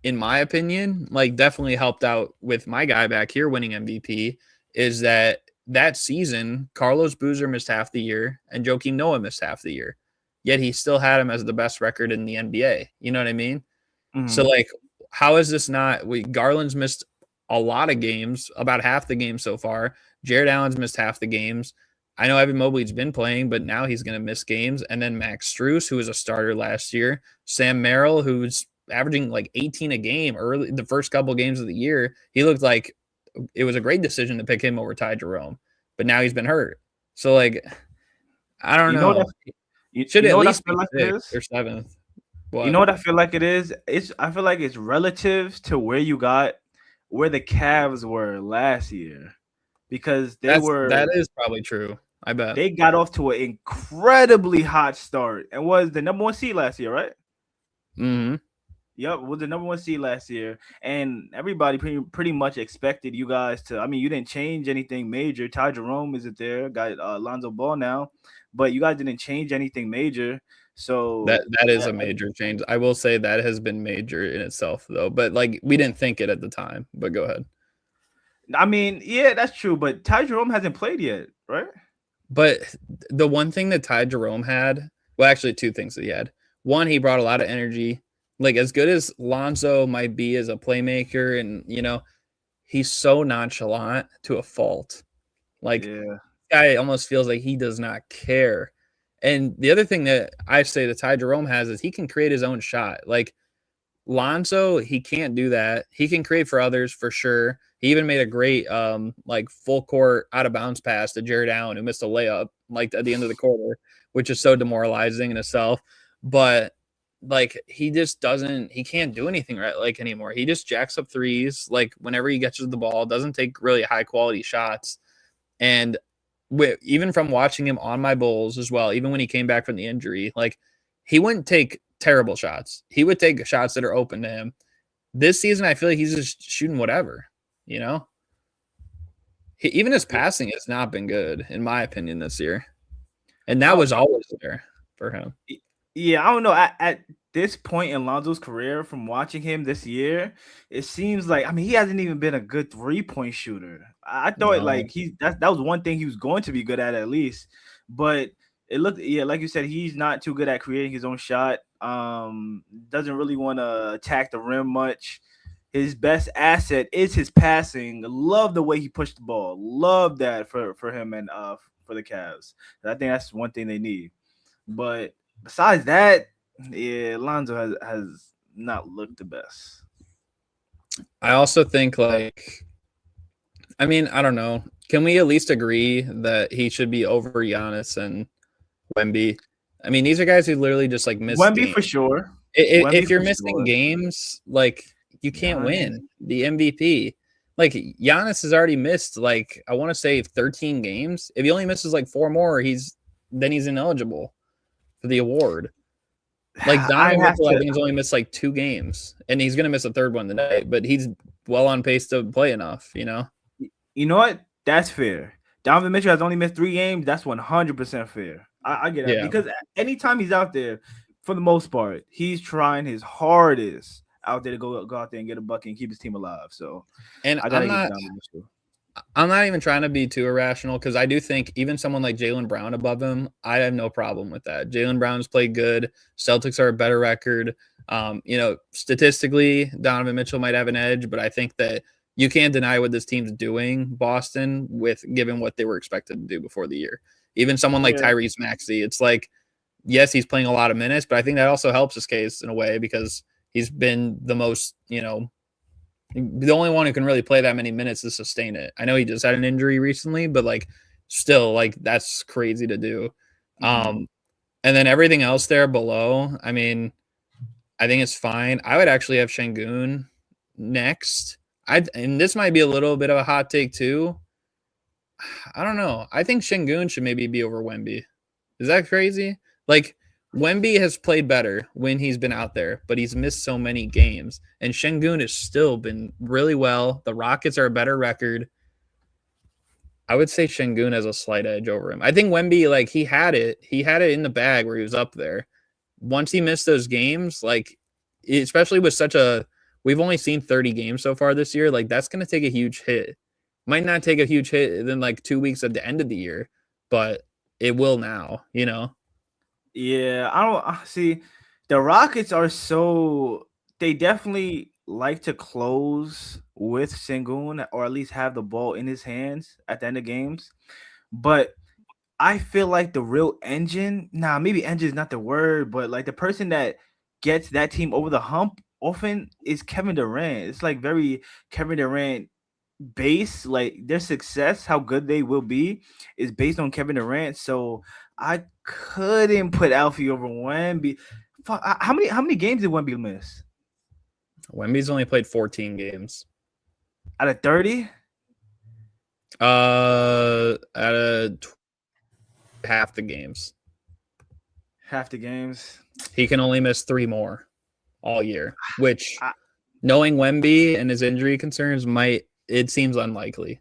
S1: in my opinion, like definitely helped out with my guy back here winning MVP is that season, Carlos Boozer missed half the year and Joakim Noah missed half the year. Yet he still had him as the best record in the NBA. You know what I mean? So, like, how is this not? Garland's missed a lot of games, about half the games so far. Jared Allen's missed half the games. I know Evan Mobley's been playing, but now he's going to miss games. And then Max Strus, who was a starter last year. Sam Merrill, who's averaging like 18 a game early the first couple games of the year. He looked like it was a great decision to pick him over Ty Jerome, but now he's been hurt. So like, I don't
S2: You know
S1: know.
S2: that
S1: Should
S2: you
S1: at
S2: know what I
S1: least
S2: feel
S1: be
S2: like it
S1: sixth
S2: is.
S1: or seventh.
S2: You
S1: What?
S2: know what I feel like it is. I feel like it's relative to where the Cavs were last year, because
S1: That is probably true. I bet.
S2: they got off to an incredibly hot start and was the number 1 seed last year, right?
S1: Mm-hmm.
S2: Yep, was the number 1 seed last year, and everybody pretty much expected you guys to. I mean, you didn't change anything major. Ty Jerome isn't there, got Lonzo Ball now, but you guys didn't change anything major. So
S1: That is a major change. I will say that has been major in itself, though. But like, we didn't think it at the time. But go ahead.
S2: I mean, yeah, that's true, but Ty Jerome hasn't played yet, right?
S1: But the one thing that Ty Jerome had, well, actually, two things that he had. One, he brought a lot of energy. Like, as good as Lonzo might be as a playmaker, and he's so nonchalant to a fault. Like,
S2: Yeah.
S1: guy almost feels like he does not care. And the other thing that I say that Ty Jerome has is he can create his own shot. Like, Lonzo, he can't do that. He can create for others for sure. He even made a great like full court out of bounds pass to Jared Allen, who missed a layup like at the end of the quarter, which is so demoralizing in itself. But like, he just he can't do anything right like anymore. He just jacks up threes like whenever he gets to the ball, doesn't take really high quality shots. And even from watching him on my Bulls as well, even when he came back from the injury, like, he wouldn't take terrible shots. He would take shots that are open to him. This season, I feel like he's just shooting whatever, even his passing has not been good, in my opinion, this year. And that was always there for him.
S2: Yeah, I don't know. At this point in Lonzo's career, from watching him this year, it seems like, I mean, he hasn't even been a good 3-point shooter. I thought like that was one thing he was going to be good at least, but it looked, yeah, like you said, he's not too good at creating his own shot. Doesn't really want to attack the rim much. His best asset is his passing. Love the way he pushed the ball. Love that for him and for the Cavs. I think that's one thing they need. But besides that, yeah, Lonzo has not looked the best.
S1: I also think, like, I mean, I don't know. Can we at least agree that he should be over Giannis and Wemby? I mean, these are guys who literally just like miss
S2: Wemby
S1: games.
S2: for sure.
S1: If you're missing games, like, you can't win the MVP. Like, Giannis has already missed, like, I want to say 13 games. If he only misses like 4 more, then he's ineligible for the award. Like, Donovan Mitchell, I think he's only missed like 2 games, and he's gonna miss a third one tonight. But he's well on pace to play enough.
S2: You know what? That's fair. Donovan Mitchell has only missed 3 games. That's 100% fair. I get it, because anytime he's out there, for the most part, he's trying his hardest out there to go out there and get a bucket and keep his team alive. So,
S1: and I'm not even trying to be too irrational, because I do think even someone like Jaylen Brown above him, I have no problem with that. Jaylen Brown's played good. Celtics are a better record. Statistically, Donovan Mitchell might have an edge, but I think that you can't deny what this team's doing, Boston, given what they were expected to do before the year. Even someone like Tyrese Maxey, it's like, yes, he's playing a lot of minutes, but I think that also helps his case in a way, because he's been the most, the only one who can really play that many minutes to sustain it. I know he just had an injury recently, but like, still, like, that's crazy to do. And then everything else there below, I mean, I think it's fine. I would actually have Şengün next. And this might be a little bit of a hot take too. I don't know. I think Şengün should maybe be over Wemby. Is that crazy? Like, Wemby has played better when he's been out there, but he's missed so many games. And Şengün has still been really well. The Rockets are a better record. I would say Şengün has a slight edge over him. I think Wemby, like, he had it in the bag where he was up there. Once he missed those games, like, especially with we've only seen 30 games so far this year. Like, that's going to take a huge hit. Might not take a huge hit in like 2 weeks at the end of the year, but it will now,
S2: Yeah, I don't see. The Rockets are they definitely like to close with Şengün, or at least have the ball in his hands at the end of games. But I feel like the real engine, maybe engine is not the word, but like the person that gets that team over the hump often is Kevin Durant. It's like very Kevin Durant base, like their success, how good they will be, is based on Kevin Durant. So I couldn't put Alfie over Wemby. How many games did Wemby miss?
S1: Wemby's only played 14 games.
S2: Out of 30?
S1: Out of half the games.
S2: Half the games.
S1: He can only miss 3 more all year, which knowing Wemby and his injury concerns it seems unlikely.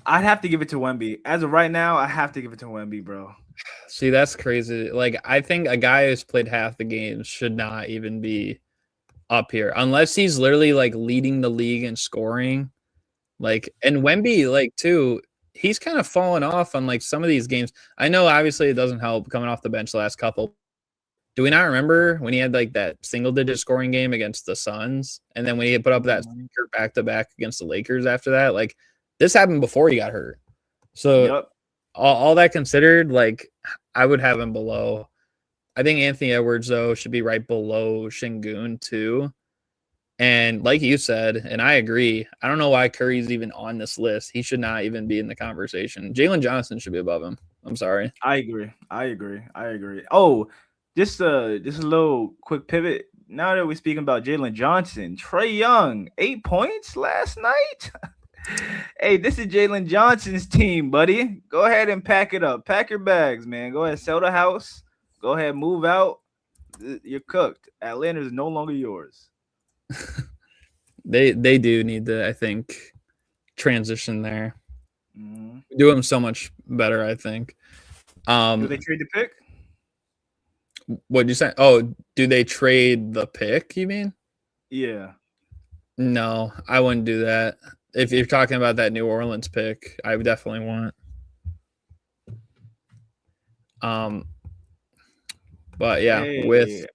S2: I'd have to give it to Wemby. As of right now, I have to give it to Wemby, bro.
S1: See, that's crazy. Like, I think a guy who's played half the games should not even be up here unless he's literally like leading the league in scoring. Like, and Wemby, like, too, he's kind of fallen off on like some of these games. I know obviously it doesn't help coming off the bench the last couple. Do we not remember when he had like that single-digit scoring game against the Suns, and then when he put up that back-to-back against the Lakers after that? Like, this happened before he got hurt. So all that considered, like, I would have him below. I think Anthony Edwards, though, should be right below Şengün too. And like you said, and I agree, I don't know why Curry's even on this list. He should not even be in the conversation. Jalen Johnson should be above him. I'm sorry.
S2: I agree. Oh, just a little quick pivot. Now that we're speaking about Jalen Johnson, Trae Young, 8 points last night. Hey, this is Jalen Johnson's team, buddy. Go ahead and pack it up. Pack your bags, man. Go ahead, sell the house. Go ahead, move out. You're cooked. Atlanta is no longer yours.
S1: They do need to, I think, transition there.
S2: Mm-hmm.
S1: Do them so much better, I think.
S2: Do they trade the pick?
S1: What'd you say? Oh, do they trade the pick, you mean?
S2: Yeah.
S1: No, I wouldn't do that. If you're talking about that New Orleans pick, I would definitely want. But yeah, with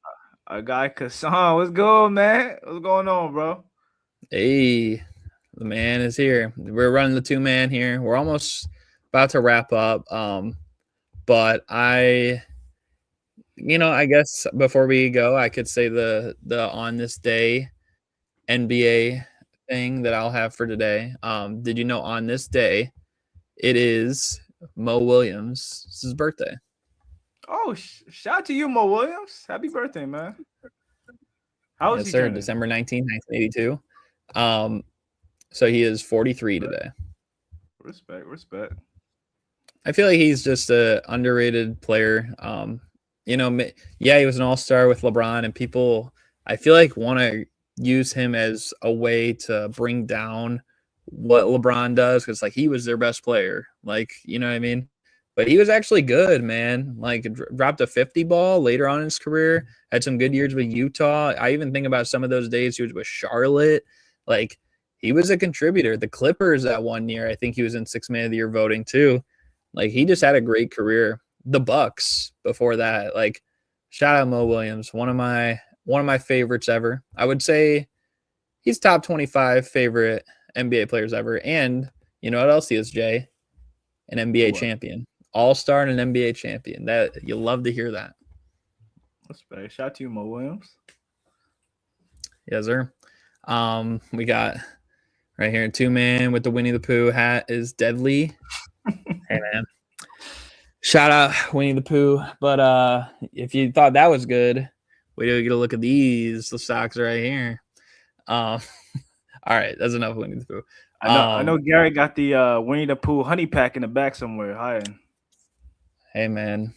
S2: a guy Kassan, what's going, man? What's going on, bro?
S1: Hey, the man is here. We're running the 2-man here. We're almost about to wrap up. But I guess before we go, I could say the on this day NBA thing that I'll have for today. Did you know on this day it is Mo Williams' birthday?
S2: Oh, shout out to you, Mo Williams. Happy birthday, man. How is he turning?
S1: December 19th, 1982. So he is 43 today.
S2: Respect.
S1: I feel like he's just a underrated player. He was an all-star with LeBron, and people, I feel like, want to use him as a way to bring down what LeBron does, because like he was their best player. Like, you know what I mean? But he was actually good, man. Like, dropped a 50 ball later on in his career. Had some good years with Utah. I even think about some of those days he was with Charlotte. Like, he was a contributor. The Clippers that one year, I think he was in 6th Man of the Year voting too. Like, he just had a great career. The Bucks before that. Like, shout out Mo Williams, one of my favorites ever. I would say he's top 25 favorite NBA players ever. And you know what else he is, Jay? An NBA champion. All-star and an NBA champion. That you'll love to hear that.
S2: Respect. Shout out to you, Mo Williams.
S1: Yes, sir. We got right here 2-man with the Winnie the Pooh hat is Deadly. Hey, man. Shout out Winnie the Pooh. But if you thought that was good, wait till you get a look at these. The socks right here. All right, that's enough Winnie the Pooh.
S2: I know Garrett got the Winnie the Pooh honey pack in the back somewhere hiding.
S1: Hey, man,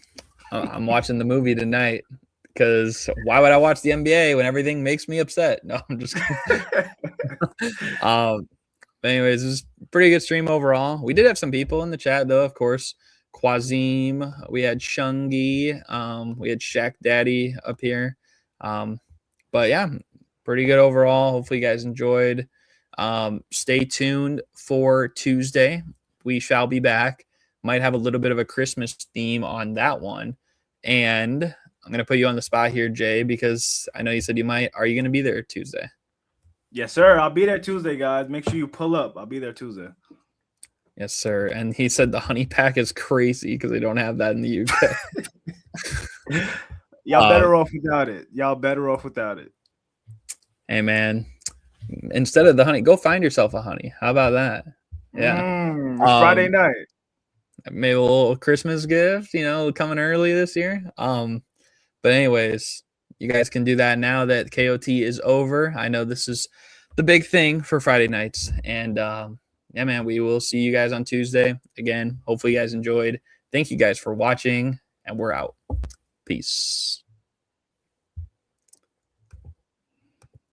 S1: I'm watching the movie tonight because why would I watch the NBA when everything makes me upset? No, I'm just kidding. But anyways, it was a pretty good stream overall. We did have some people in the chat, though, of course. Quazim, we had Shungi, we had Shaq Daddy up here. But yeah, pretty good overall. Hopefully you guys enjoyed. Stay tuned for Tuesday. We shall be back. Might have a little bit of a Christmas theme on that one. And I'm going to put you on the spot here, Jay, because I know you said you might. Are you going to be there Tuesday?
S2: Yes, sir. I'll be there Tuesday, guys. Make sure you pull up. I'll be there Tuesday.
S1: Yes, sir. And he said the honey pack is crazy because they don't have that in the UK.
S2: Y'all better off without it. Y'all better off without it.
S1: Hey man, instead of the honey, go find yourself a honey. How about that? Yeah.
S2: It's Friday night.
S1: Maybe a little Christmas gift, coming early this year. But anyways, you guys can do that now that KOT is over. I know this is the big thing for Friday nights. And yeah, man, we will see you guys on Tuesday. Again, hopefully you guys enjoyed. Thank you guys for watching, and we're out. Peace.